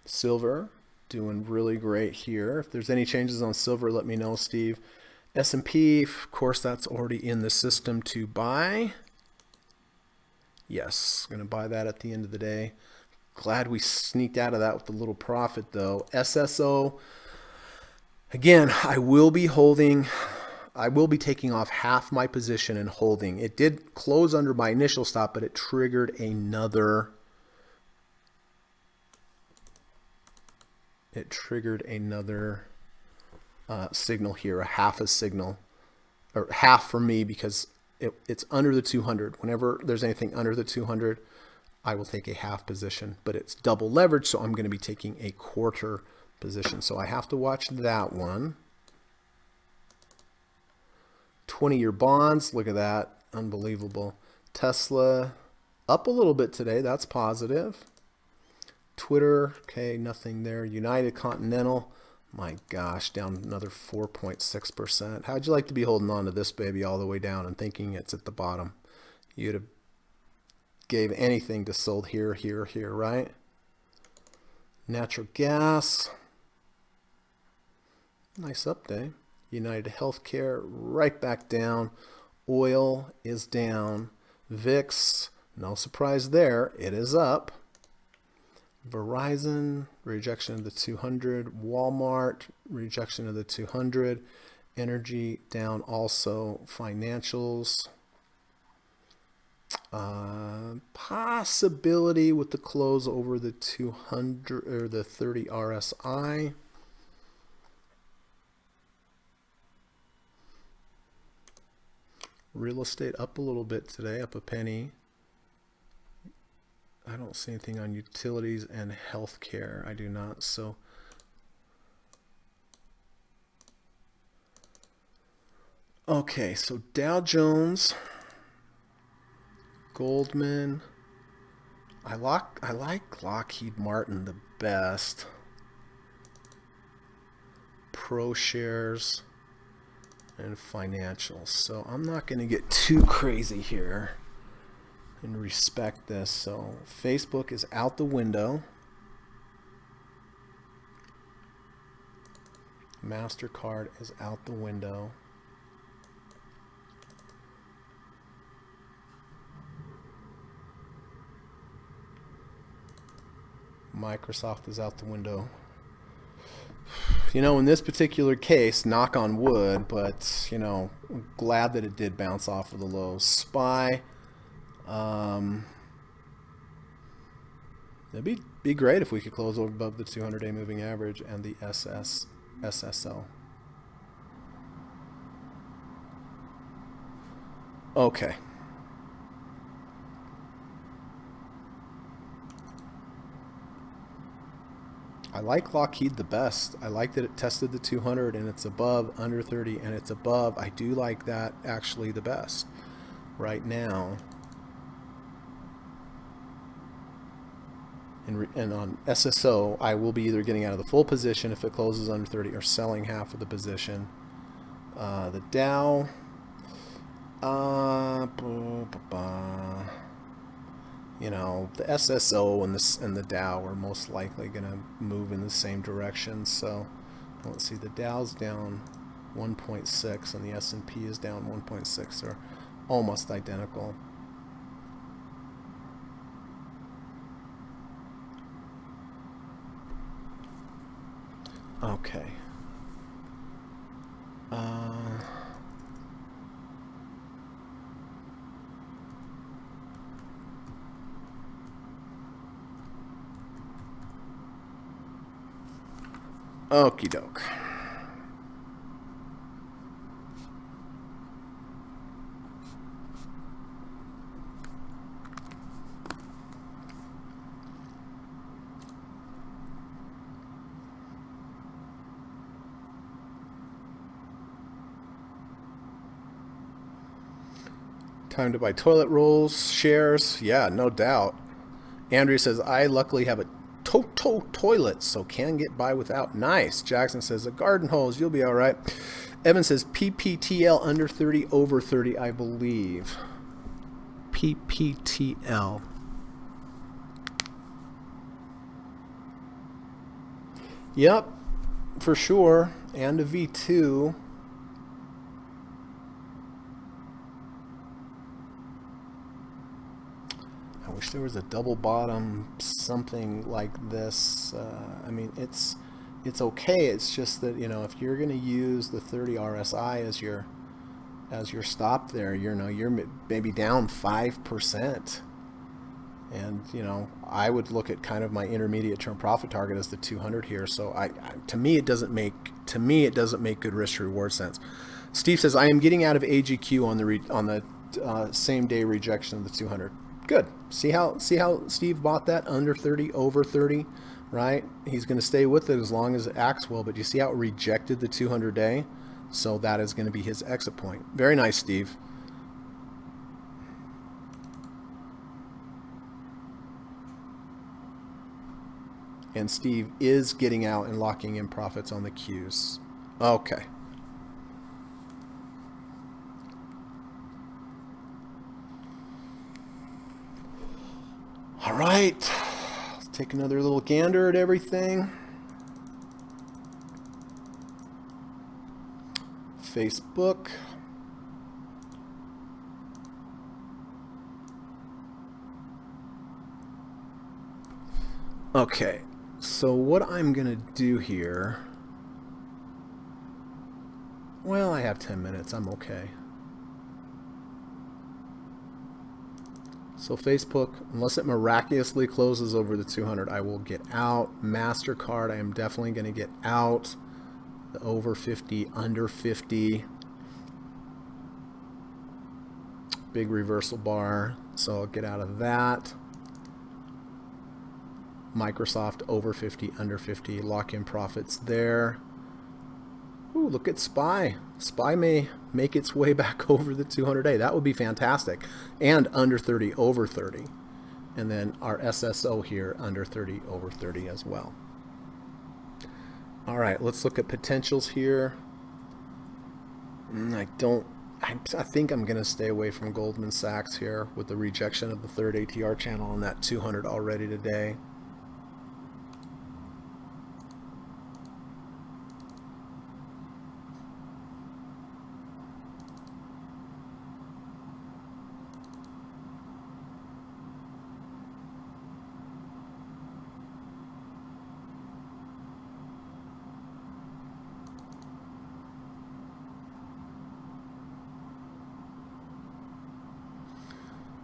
S1: Silver doing really great here. If there's any changes on silver, let me know, Steve. S&P, of course, that's already in the system to buy. Yes, going to buy that at the end of the day. Glad we sneaked out of that with a little profit, though. SSO, again, I will be taking off half my position and holding. It did close under my initial stop, but it triggered another. Signal here, a half a signal, or half for me, because it's under the 200. Whenever there's anything under the 200, I will take a half position, but it's double leverage, so I'm going to be taking a quarter position. So I have to watch that one. 20-year bonds, look at that, unbelievable. Tesla up a little bit today, that's positive. Twitter, okay, nothing there. United Continental, my gosh, down another 4.6%. How'd you like to be holding on to this baby all the way down and thinking it's at the bottom? You'd have gave anything to sold here, right? Natural gas, nice up day. United Healthcare right back down. Oil is down. VIX, no surprise there, it is up. Verizon, rejection of the 200. Walmart, rejection of the 200. Energy down also. Financials, possibility with the close over the 200 or the 30 RSI. Real estate up a little bit today, up a penny. I don't see anything on utilities and healthcare. I do not. So okay, so Dow Jones, Goldman. I like Lockheed Martin the best. Pro shares and financials. So I'm not going to get too crazy here and respect this. So Facebook is out the window. MasterCard is out the window. Microsoft is out the window. You know, in this particular case, knock on wood, but, you know, I'm glad that it did bounce off of the lows. SPY, it'd be great if we could close above the 200-day moving average and the SSO. Okay. I like Lockheed the best. I like that it tested the 200 and it's above, under 30 and it's above. I do like that actually the best right now. And on SSO, I will be either getting out of the full position if it closes under 30 or selling half of the position. The Dow, you know, the SSO and the Dow are most likely going to move in the same direction. So let's see, the Dow's down 1.6 and the S&P is down 1.6. They're almost identical. Okay. Okie doke. Time to buy toilet rolls, shares. Yeah, no doubt. Andrea says, I luckily have a toilet, so can get by without. Nice. Jackson says, a garden hose, you'll be all right. Evan says, PPTL under 30, over 30, I believe. PPTL. Yep, for sure. And a V2. I wish there was a double bottom, something like this. I mean, it's okay. It's just that, you know, if you're going to use the 30 RSI as your stop there, you know, you're maybe down 5%. And, you know, I would look at kind of my intermediate term profit target as the 200 here. So to me, it doesn't make good risk to reward sense. Steve says, I am getting out of AGQ on the same day rejection of the 200. Good. See how Steve bought that under 30, over 30, right? He's going to stay with it as long as it acts well. But you see how it rejected the 200 day? So that is going to be his exit point. Very nice, Steve. And Steve is getting out and locking in profits on the Qs. Okay. All right. Let's take another little gander at everything. Facebook. Okay. So what I'm going to do here, well, I have 10 minutes. I'm okay. So Facebook, unless it miraculously closes over the 200, I will get out. MasterCard, I am definitely going to get out. The over 50, under 50. Big reversal bar, so I'll get out of that. Microsoft over 50, under 50, lock in profits there. Ooh, look at SPY. SPY may make its way back over the 200-day. That would be fantastic. And under 30, over 30. And then our SSO here, under 30, over 30 as well. All right, let's look at potentials here. I think I'm going to stay away from Goldman Sachs here with the rejection of the third ATR channel on that 200 already today.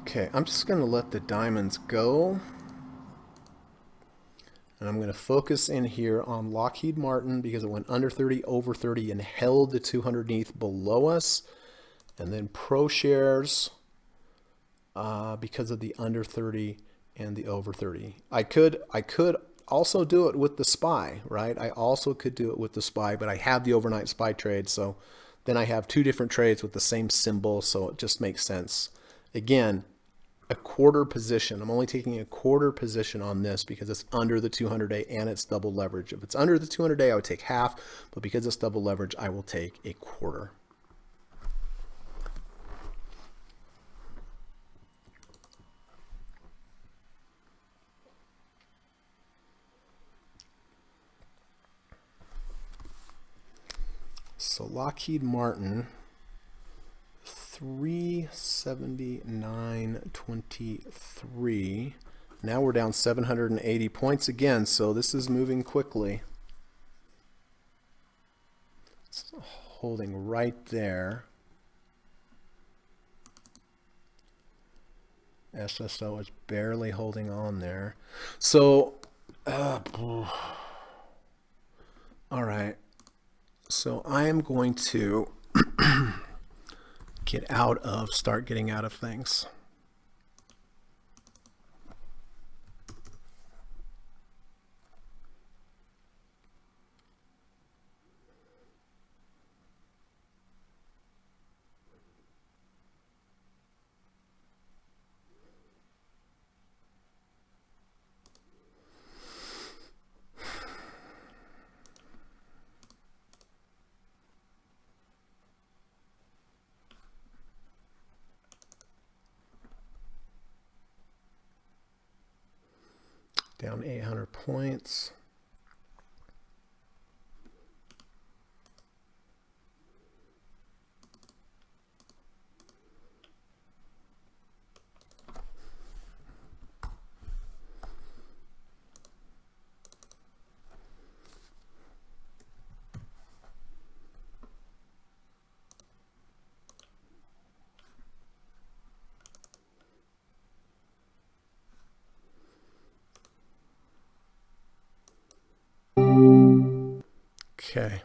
S1: Okay, I'm just going to let the diamonds go. And I'm going to focus in here on Lockheed Martin because it went under 30, over 30, and held the 200 underneath below us. And then ProShares because of the under 30 and the over 30. I could also do it with the SPY, right? I also could do it with the SPY, but I have the overnight SPY trade. So then I have two different trades with the same symbol. So it just makes sense. Again, a quarter position. I'm only taking a quarter position on this because it's under the 200-day and it's double leverage. If it's under the 200-day, I would take half, but because it's double leverage, I will take a quarter. So Lockheed Martin, 379.23. Now we're down 780 points again, so this is moving quickly. It's holding right there. SSO is barely holding on there. So, all right. So I am going to start getting out of things. Down 800 points. Okay.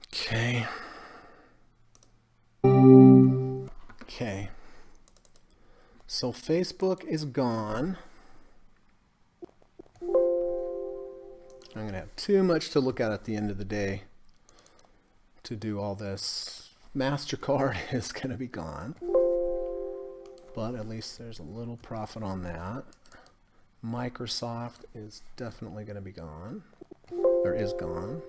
S1: Okay. Okay. So Facebook is gone. I'm going to have too much to look at the end of the day to do all this. MasterCard is going to be gone, but at least there's a little profit on that. Microsoft is definitely going to be gone, or is gone.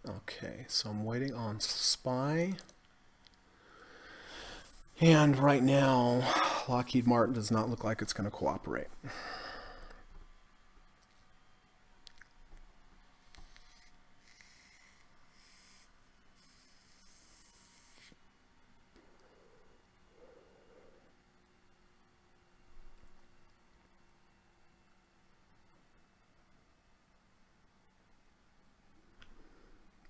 S1: Okay, so I'm waiting on SPY. And right now, Lockheed Martin does not look like it's going to cooperate.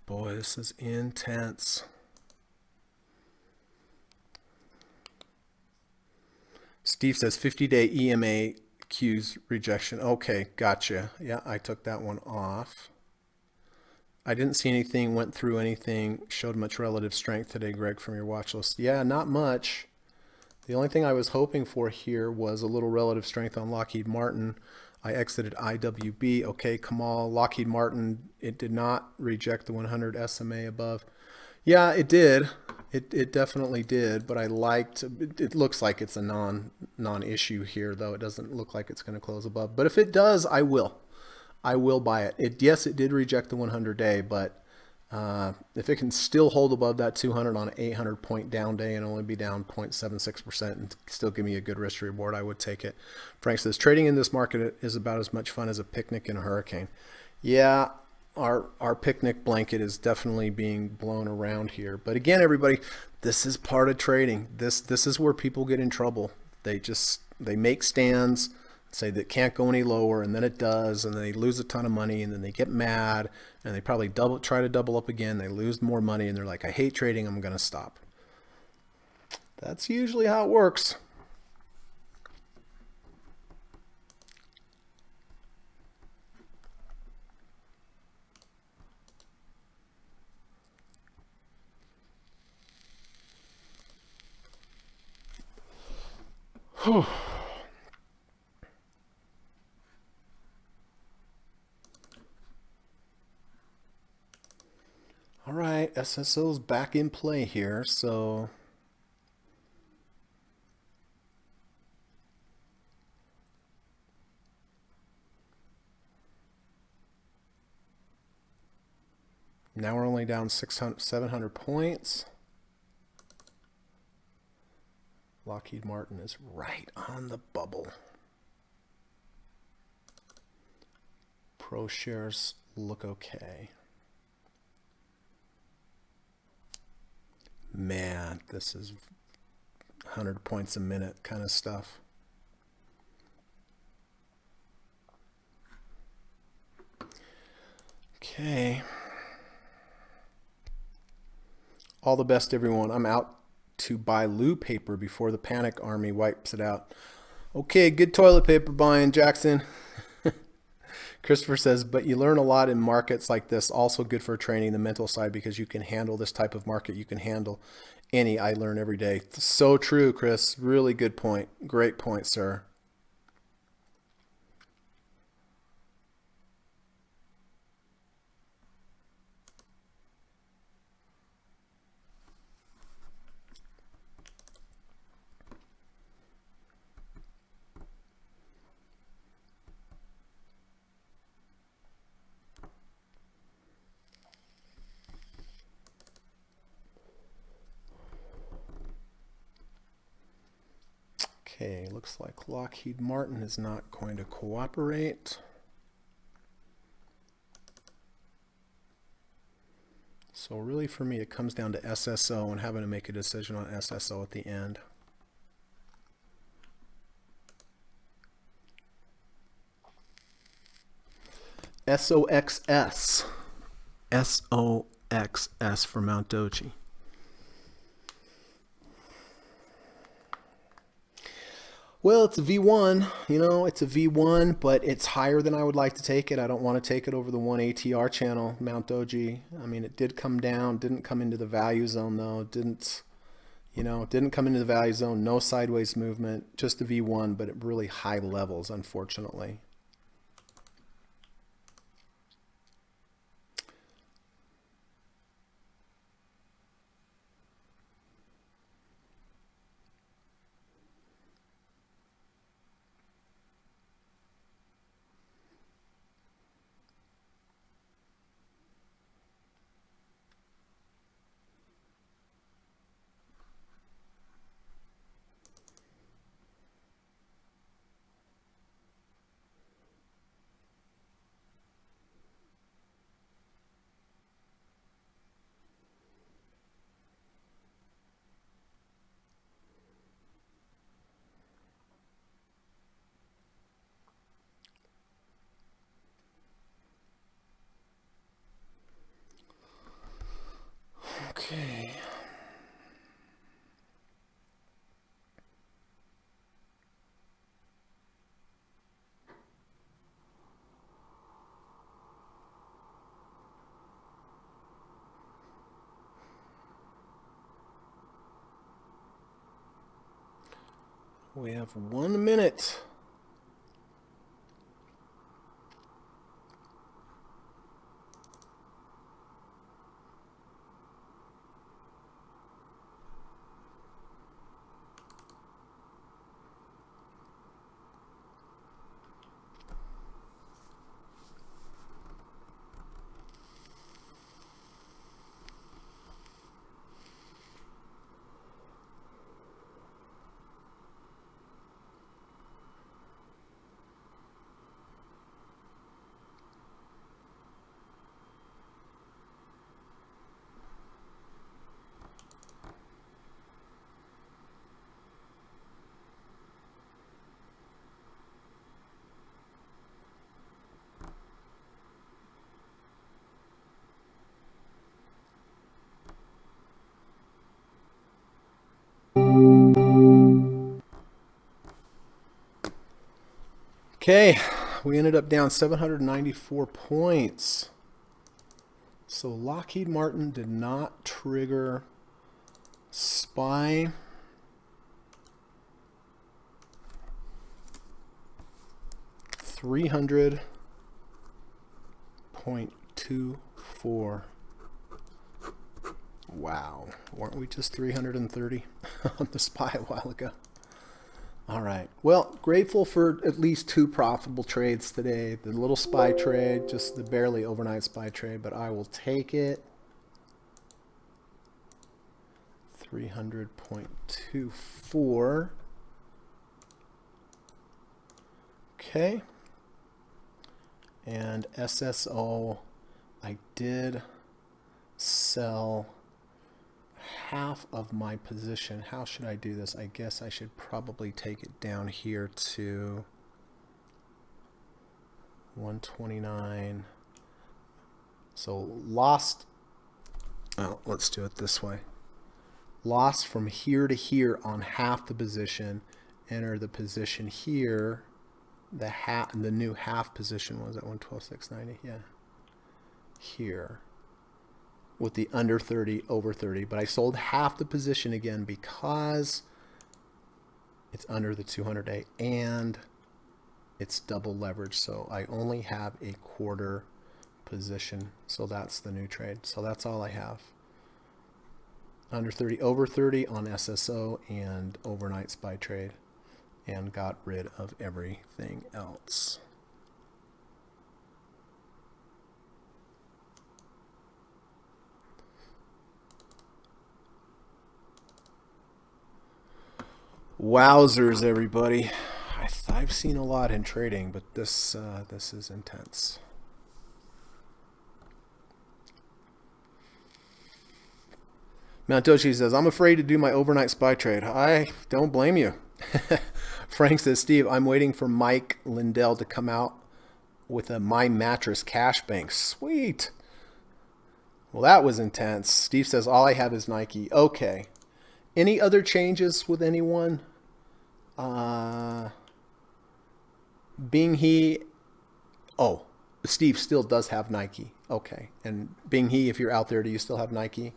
S1: Boy, this is intense. Steve says 50-day EMA Q's rejection. Okay, gotcha. Yeah, I took that one off. I didn't see anything, went through anything, showed much relative strength today, Greg, from your watch list. Yeah, not much. The only thing I was hoping for here was a little relative strength on Lockheed Martin. I exited IWB. Okay, Kamal, Lockheed Martin, it did not reject the 100 SMA above. Yeah, it did. It definitely did, but I liked, it looks like it's a non-issue here, though. It doesn't look like it's going to close above. But if it does, I will buy it. Yes, it did reject the 100-day, but if it can still hold above that 200 on an 800-point down day and only be down 0.76% and still give me a good risk reward, I would take it. Frank says, trading in this market is about as much fun as a picnic in a hurricane. Yeah, our picnic blanket is definitely being blown around here. But again, everybody, this is part of trading. This is where people get in trouble. They make stands, say that can't go any lower, and then it does, and they lose a ton of money, and then they get mad, and they probably try to double up again. They lose more money, and they're like, I hate trading, I'm going to stop. That's usually how it works. Whew. SSO's back in play here, so now we're only down 700 points. Lockheed Martin is right on the bubble. Pro shares look okay. Man, this is 100 points a minute kind of stuff. Okay. All the best, everyone. I'm out to buy loo paper before the panic army wipes it out. Okay, good toilet paper buying, Jackson. Christopher says, but you learn a lot in markets like this. Also good for training the mental side because you can handle this type of market. You can handle any. I learn every day. So true, Chris. Really good point. Great point, sir. Okay, looks like Lockheed Martin is not going to cooperate. So really for me, it comes down to SSO and having to make a decision on SSO at the end. SOXS. SOXS for Mount Doji. Well, it's a V1, you know, it's a V1, but it's higher than I would like to take it. I don't want to take it over the 1 ATR channel, Mount Doji. I mean, it did come down, didn't come into the value zone though. Didn't come into the value zone, no sideways movement, just a V1, but at really high levels, unfortunately. Okay. We have 1 minute. Okay, we ended up down 794 points. So Lockheed Martin did not trigger SPY. $300.24. Wow, weren't we just 330 on the SPY a while ago? All right, well, grateful for at least 2 profitable trades today. The little SPY trade, just the barely overnight SPY trade, but I will take it. 300.24. Okay. And SSO, I did sell half of my position. How should I do this? I guess I should probably take it down here to 129. So lost, oh, let's do it this way. Loss from here to here on half the position. Enter the position here. The new half position was at 112,690. Yeah, here with the under 30 over 30. But I sold half the position again because it's under the 200-day and it's double leverage. So I only have a quarter position. So that's the new trade. So that's all I have. Under 30 over 30 on SSO and overnight SPY trade, and got rid of everything else. Wowzers, everybody. I've seen a lot in trading, but this is intense. Mantoshi says, I'm afraid to do my overnight SPY trade. I don't blame you. Frank says, Steve, I'm waiting for Mike Lindell to come out with a My Mattress cash bank. Sweet. Well, that was intense. Steve says, all I have is Nike. Okay. Any other changes with anyone? Bing He. Oh, Steve still does have Nike. Okay. And Bing He, if you're out there, do you still have Nike?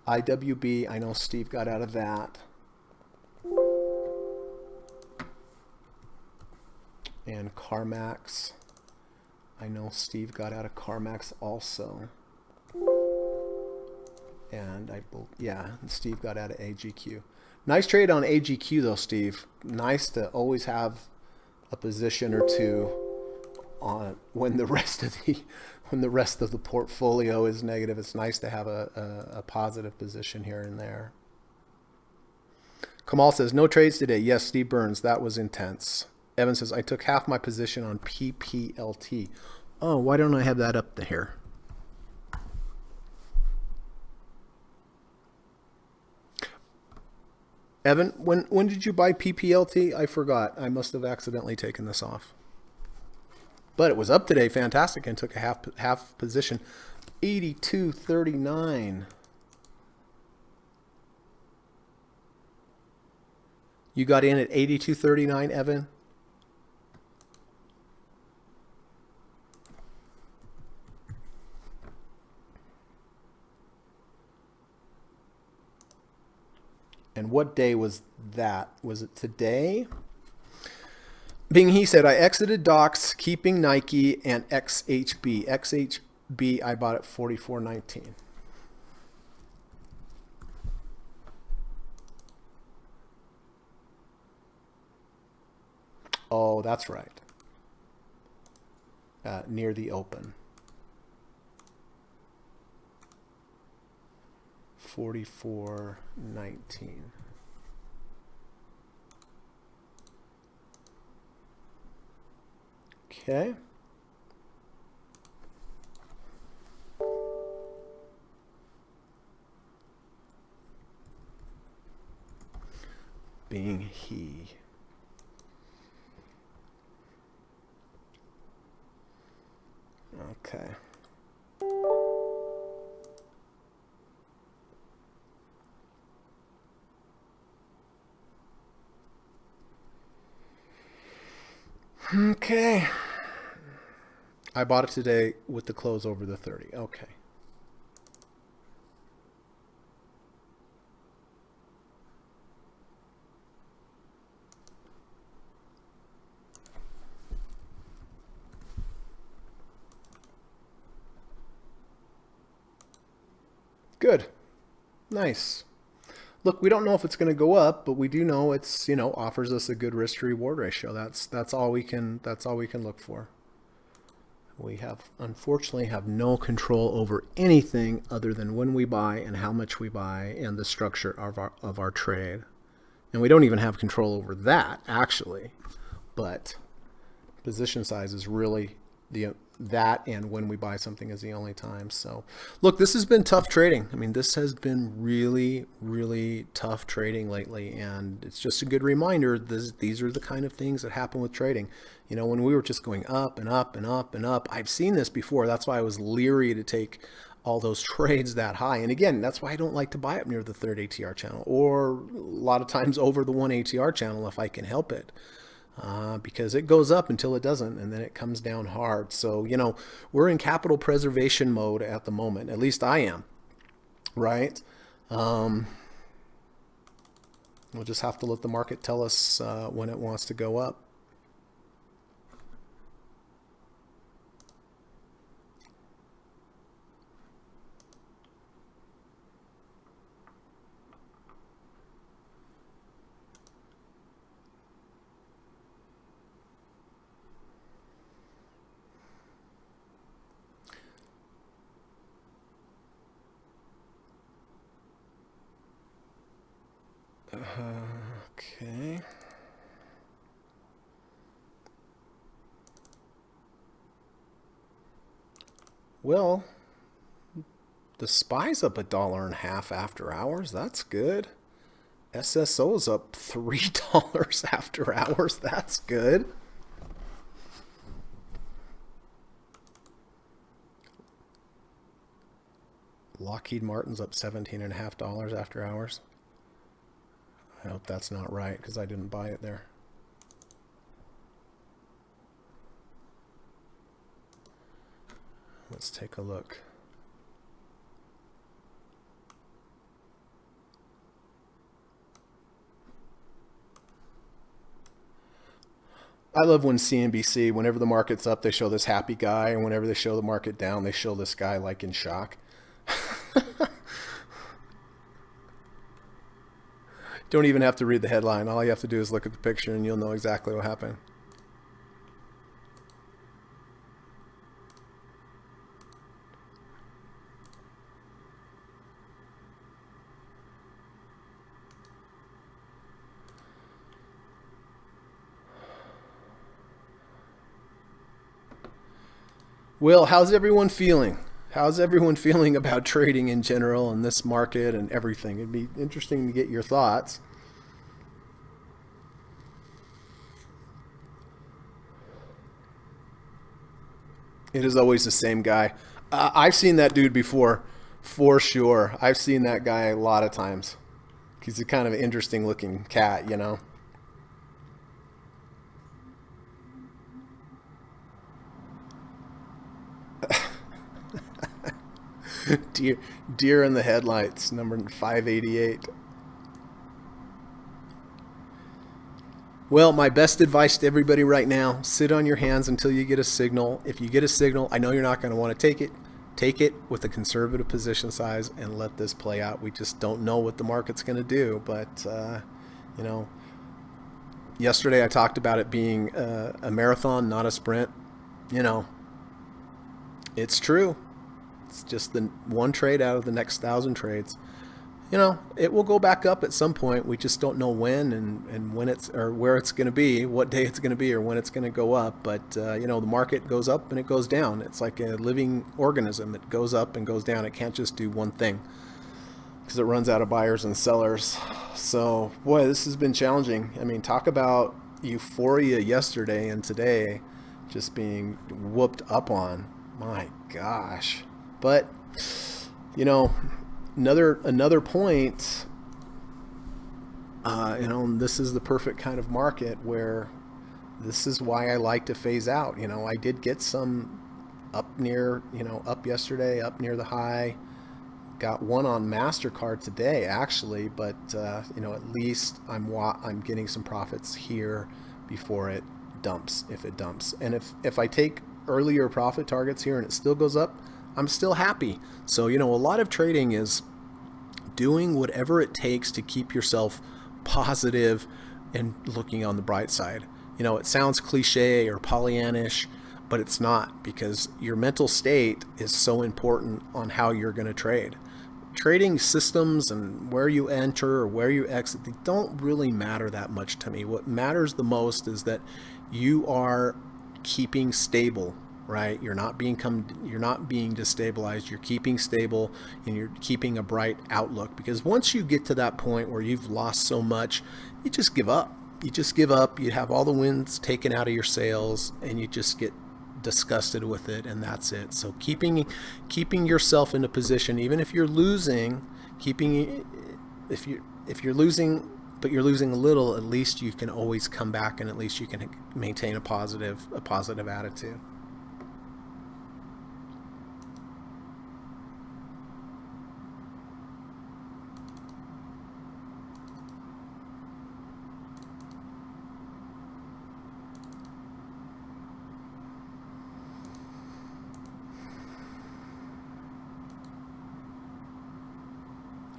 S1: IWB, I know Steve got out of that. And CarMax, I know Steve got out of CarMax also. And Steve got out of AGQ. Nice trade on AGQ though, Steve. Nice to always have a position or two on when the rest of the portfolio is negative. It's nice to have a positive position here and there. Kamal says, no trades today. Yes, Steve Burns, that was intense. Evan says, I took half my position on PPLT. Oh, why don't I have that up here? Evan, when did you buy PPLT? I forgot. I must have accidentally taken this off. But it was up today, fantastic, and took a half position. 82.39. You got in at 82.39, Evan? And what day was that? Was it today? Bing He said, I exited Docs, keeping Nike and XHB. XHB, I bought at 44.19. Oh, that's right. Near the open. 44.19. Okay. Bing He. Okay. Okay. I bought it today with the close over the 30. Okay. Good. Nice. Look, we don't know if it's going to go up, but we do know it's, offers us a good risk to reward ratio. That's all we can look for. We unfortunately have no control over anything other than when we buy and how much we buy and the structure of our trade. And we don't even have control over that, actually. But position size is really that, and when we buy something is the only time. So look, this has been tough trading. I mean, this has been really, really tough trading lately, and it's just a good reminder these are the kind of things that happen with trading. When we were just going up and up and up and up, I've seen this before. That's why I was leery to take all those trades that high. And again, that's why I don't like to buy up near the third ATR channel, or a lot of times over the one ATR channel if I can help it. Because it goes up until it doesn't, and then it comes down hard. So, we're in capital preservation mode at the moment. At least I am, right? We'll just have to let the market tell us when it wants to go up. Okay. Well, the SPY's up $1.50 after hours. That's good. SSO's up $3 after hours. That's good. Lockheed Martin's up $17.50 after hours. I hope that's not right because I didn't buy it there. Let's take a look. I love when CNBC, whenever the market's up, they show this happy guy, and whenever they show the market down, they show this guy like in shock. Don't even have to read the headline. All you have to do is look at the picture and you'll know exactly what happened. Well, how's everyone feeling? How's everyone feeling about trading in general and this market and everything? It'd be interesting to get your thoughts. It is always the same guy. I've seen that dude before, for sure. I've seen that guy a lot of times. He's a kind of interesting looking cat, Deer in the headlights, number 588. Well, my best advice to everybody right now, sit on your hands until you get a signal. If you get a signal, I know you're not going to want to take it. Take it with a conservative position size and let this play out. We just don't know what the market's going to do. But, yesterday I talked about it being a marathon, not a sprint. It's true. It's just the one trade out of the next 1,000 trades. It will go back up at some point. We just don't know when and when it's, or where it's going to be, what day it's going to be, or when it's going to go up. But, the market goes up and it goes down. It's like a living organism. It goes up and goes down. It can't just do one thing because it runs out of buyers and sellers. So, boy, this has been challenging. I mean, talk about euphoria yesterday and today just being whooped up on. My gosh. But, another point, this is the perfect kind of market where this is why I like to phase out. I did get some up near, up yesterday, up near the high. Got one on MasterCard today, actually, but, at least I'm getting some profits here before it dumps, if it dumps. And if I take earlier profit targets here and it still goes up, I'm still happy. So, a lot of trading is doing whatever it takes to keep yourself positive and looking on the bright side. You know, it sounds cliche or Pollyannish, but it's not, because your mental state is so important on how you're going to trade. Trading systems and where you enter or where you exit, they don't really matter that much to me. What matters the most is that you are keeping stable, right? You're not being destabilized. You're keeping stable, and you're keeping a bright outlook, because once you get to that point where you've lost so much, you just give up. You have all the wins taken out of your sails, and you just get disgusted with it, and that's it. So keeping yourself in a position, even if you're losing, if you're losing, but you're losing a little, at least you can always come back, and at least you can maintain a positive attitude.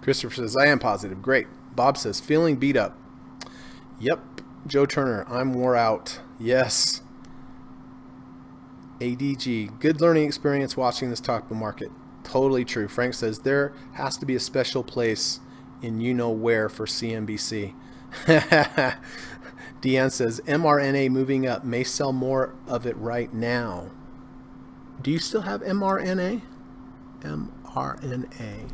S1: Christopher says, I am positive. Great. Bob says, feeling beat up. Yep. Joe Turner, I'm wore out. Yes. ADG, good learning experience watching this top of the market. Totally true. Frank says, there has to be a special place in you know where for CNBC. Deanne says, mRNA moving up. May sell more of it right now. Do you still have mRNA? mRNA.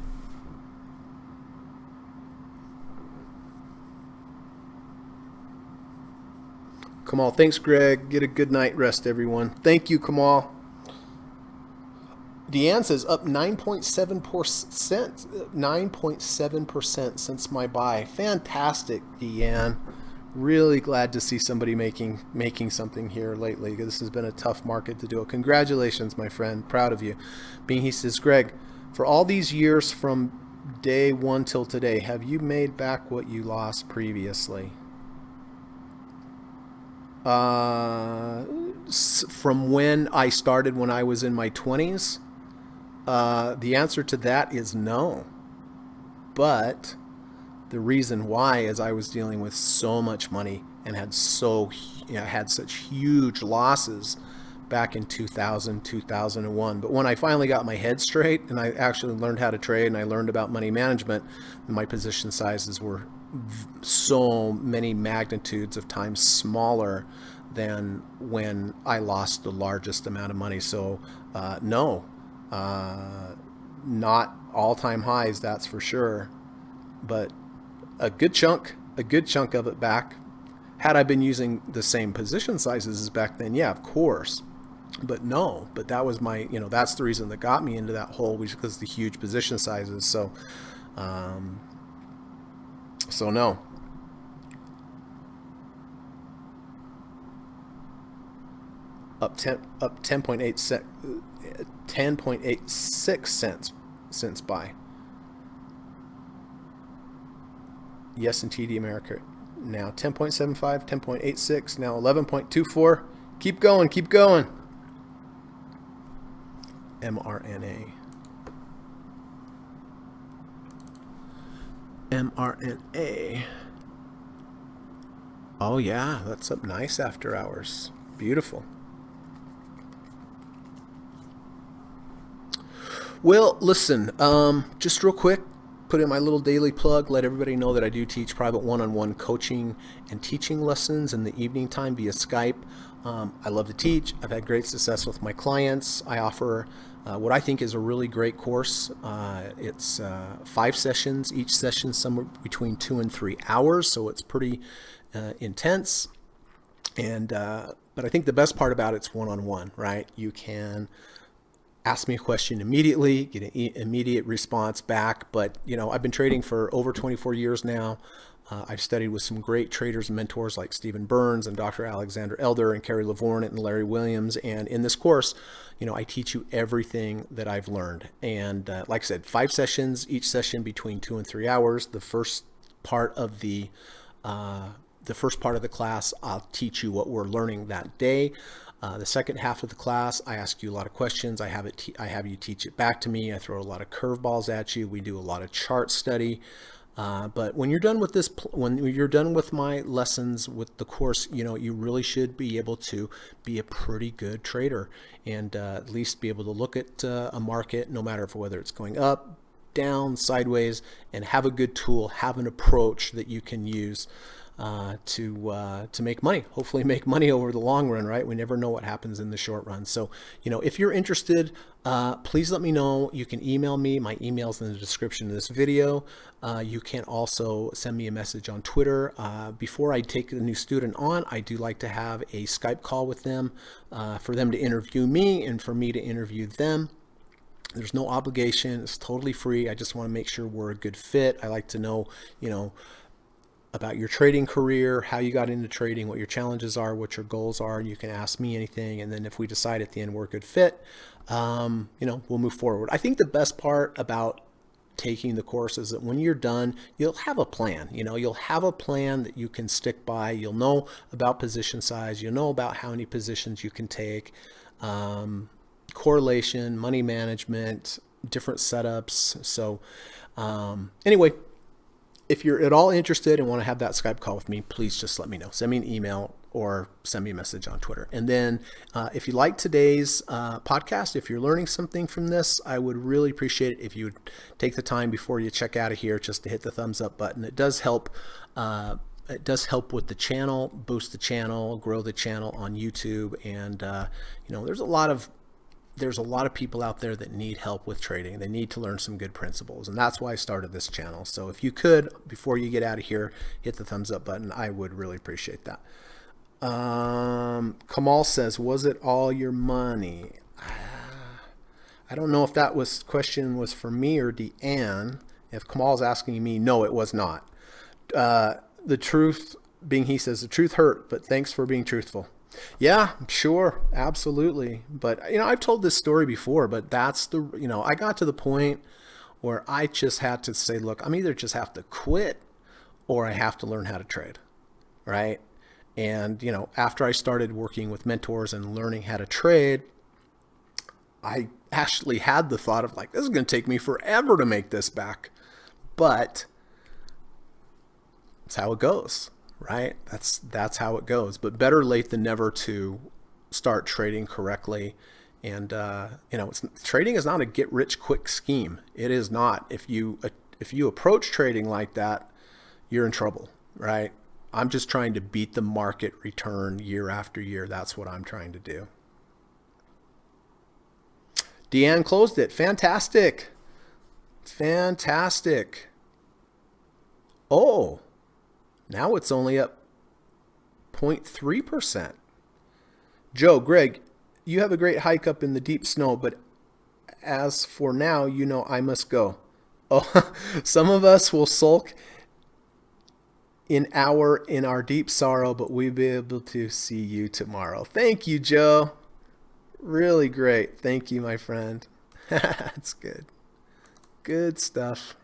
S1: Kamal, thanks, Greg. Get a good night rest, everyone. Thank you, Kamal. Deanne says up 9.7% since my buy. Fantastic, Deanne. Really glad to see somebody making something here lately. This has been a tough market to do it. Congratulations, my friend. Proud of you. He says, Greg, for all these years from day one till today, have you made back what you lost previously? From when I started, when I was in my 20s, the answer to that is no. But the reason why is I was dealing with so much money and had such huge losses back in 2000, 2001. But when I finally got my head straight and I actually learned how to trade and I learned about money management, my position sizes were so many magnitudes of times smaller than when I lost the largest amount of money. So no, not all-time highs, that's for sure, but a good chunk of it back. Had I been using the same position sizes as back then, yeah, of course. But no, but that was my, that's the reason that got me into that hole, was because the huge position sizes. So no. Up 10.86 cents since buy. Yes, and TD America now 10.75, 10.86, now 11.24. Keep going. mRNA. Oh yeah, that's up nice after hours. Beautiful. Well, listen, just real quick, put in my little daily plug, let everybody know that I do teach private one-on-one coaching and teaching lessons in the evening time via Skype. I love to teach. I've had great success with my clients. I offer what I think is a really great course. It's 5 sessions, each session somewhere between 2 and 3 hours, so it's pretty intense. And but I think the best part about it's one-on-one, right? You can ask me a question immediately, get an immediate response back. But I've been trading for over 24 years now. I've studied with some great traders and mentors like Stephen Burns and Dr. Alexander Elder and Kerry Lavorne and Larry Williams. And in this course, I teach you everything that I've learned. And like I said, 5 sessions, each session between 2 and 3 hours. The first part of the class, I'll teach you what we're learning that day. The second half of the class, I ask you a lot of questions. I have you teach it back to me. I throw a lot of curveballs at you. We do a lot of chart study. But when you're done with this, when you're done with my lessons with the course, you really should be able to be a pretty good trader and at least be able to look at a market, no matter whether it's going up, down, sideways, and have a good tool, have an approach that you can use to make money, hopefully make money over the long run, right? We never know what happens in the short run. So, if you're interested, please let me know. You can email me. My email's in the description of this video. You can also send me a message on Twitter. Before I take a new student on, I do like to have a Skype call with them for them to interview me and for me to interview them. There's no obligation. It's totally free. I just want to make sure we're a good fit. I like to know, about your trading career, how you got into trading, what your challenges are, what your goals are. You can ask me anything. And then if we decide at the end we're a good fit, we'll move forward. I think the best part about taking the course is that when you're done, you'll have a plan. You'll have a plan that you can stick by. You'll know about position size. You'll know about how many positions you can take, correlation, money management, different setups. So anyway, if you're at all interested and want to have that Skype call with me, please just let me know. Send me an email or send me a message on Twitter. And then if you like today's podcast, if you're learning something from this, I would really appreciate it if you would take the time before you check out of here just to hit the thumbs up button. It does help. It does help with the channel, boost the channel, grow the channel on YouTube. And, there's a lot of people out there that need help with trading. They need to learn some good principles, and that's why I started this channel. So if you could, before you get out of here, hit the thumbs up button, I would really appreciate that. Kamal says, was it all your money? I don't know if that question was for me or Deanne. If Kamal's asking me, no, it was not. The truth being, he says, the truth hurt, but thanks for being truthful. Yeah, sure. Absolutely. But, I've told this story before, but that's I got to the point where I just had to say, look, I'm either just have to quit or I have to learn how to trade. Right. And, after I started working with mentors and learning how to trade, I actually had the thought of this is going to take me forever to make this back. But that's how it goes. Right? That's how it goes. But better late than never to start trading correctly. And trading is not a get rich quick scheme. It is not. If you approach trading like that, you're in trouble, right? I'm just trying to beat the market return year after year. That's what I'm trying to do. Deanne closed it. Fantastic. Fantastic. Oh. Now it's only up 0.3%. Joe, Greg, you have a great hike up in the deep snow, but as for now, I must go. Oh, some of us will sulk in our deep sorrow, but we'll be able to see you tomorrow. Thank you, Joe. Really great. Thank you, my friend. That's good. Good stuff.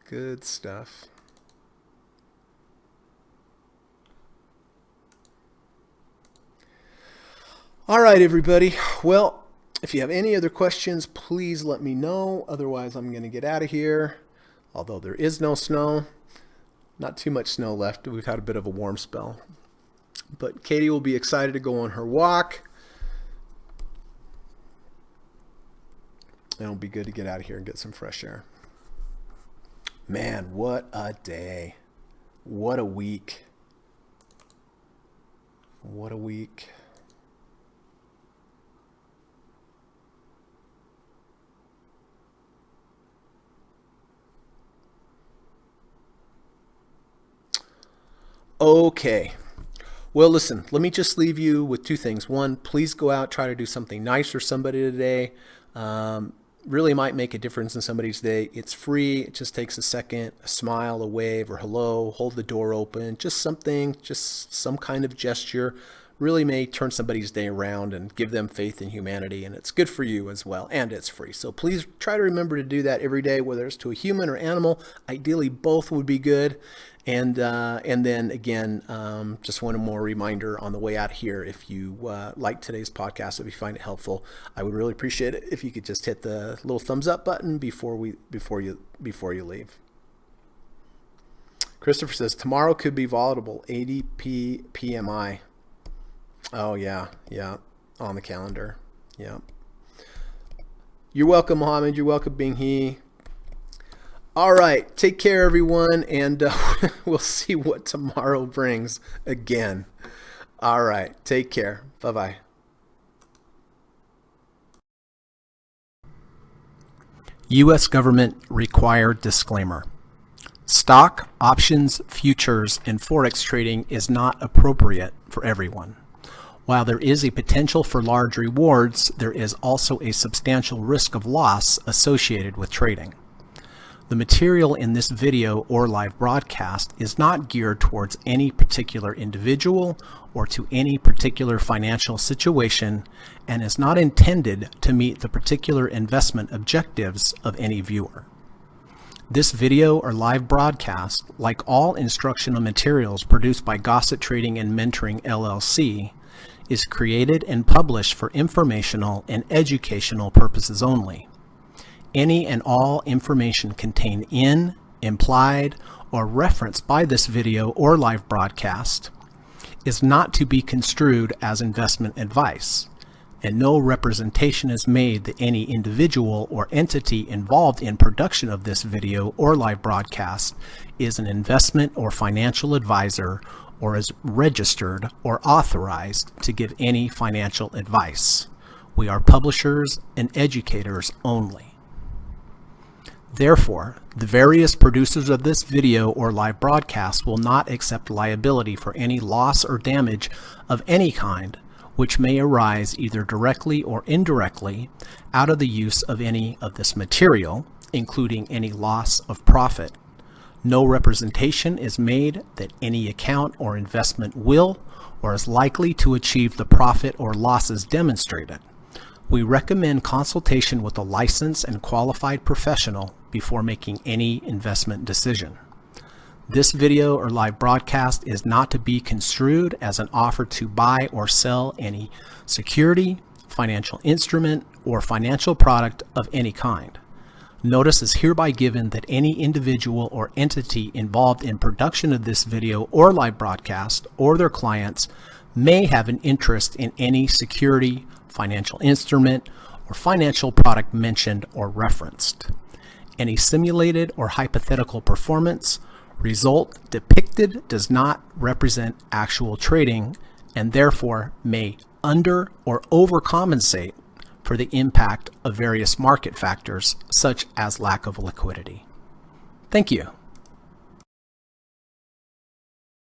S1: Good stuff. All right, everybody. Well, if you have any other questions, please let me know. Otherwise, I'm going to get out of here. Although there is no snow, not too much snow left. We've had a bit of a warm spell. But Katie will be excited to go on her walk. And it'll be good to get out of here and get some fresh air. Man, what a day. What a week. What a week. Okay. Well, listen, let me just leave you with two things. One, please go out, try to do something nice for somebody today. Really might make a difference in somebody's day. It's free. It just takes a second, a smile, a wave, or hello, hold the door open, just something, just some kind of gesture really may turn somebody's day around and give them faith in humanity, and it's good for you as well, and it's free. So please try to remember to do that every day, whether it's to a human or animal. Ideally, both would be good. And then again, just one more reminder on the way out here. If you like today's podcast, if you find it helpful, I would really appreciate it if you could just hit the little thumbs up button before you leave. Christopher says tomorrow could be volatile. ADP PMI. Oh yeah, on the calendar. Yeah. You're welcome, Mohammed. You're welcome, Bing He. All right, take care, everyone, and we'll see what tomorrow brings again. All right, take care. Bye-bye. U.S. government required disclaimer. Stock, options, futures, and forex trading is not appropriate for everyone. While there is a potential for large rewards, there is also a substantial risk of loss associated with trading. The material in this video or live broadcast is not geared towards any particular individual or to any particular financial situation and is not intended to meet the particular investment objectives of any viewer. This video or live broadcast, like all instructional materials produced by Gossett Trading and Mentoring LLC, is created and published for informational and educational purposes only. Any and all information contained in, implied, or referenced by this video or live broadcast is not to be construed as investment advice, and no representation is made that any individual or entity involved in production of this video or live broadcast is an investment or financial advisor or is registered or authorized to give any financial advice. We are publishers and educators only. Therefore, the various producers of this video or live broadcast will not accept liability for any loss or damage of any kind which may arise either directly or indirectly out of the use of any of this material, including any loss of profit. No representation is made that any account or investment will or is likely to achieve the profit or losses demonstrated. We recommend consultation with a licensed and qualified professional before making any investment decision. This video or live broadcast is not to be construed as an offer to buy or sell any security, financial instrument, or financial product of any kind. Notice is hereby given that any individual or entity involved in production of this video or live broadcast or their clients may have an interest in any security, financial instrument, or financial product mentioned or referenced. Any simulated or hypothetical performance result depicted does not represent actual trading and therefore may under or overcompensate for the impact of various market factors such as lack of liquidity. Thank you.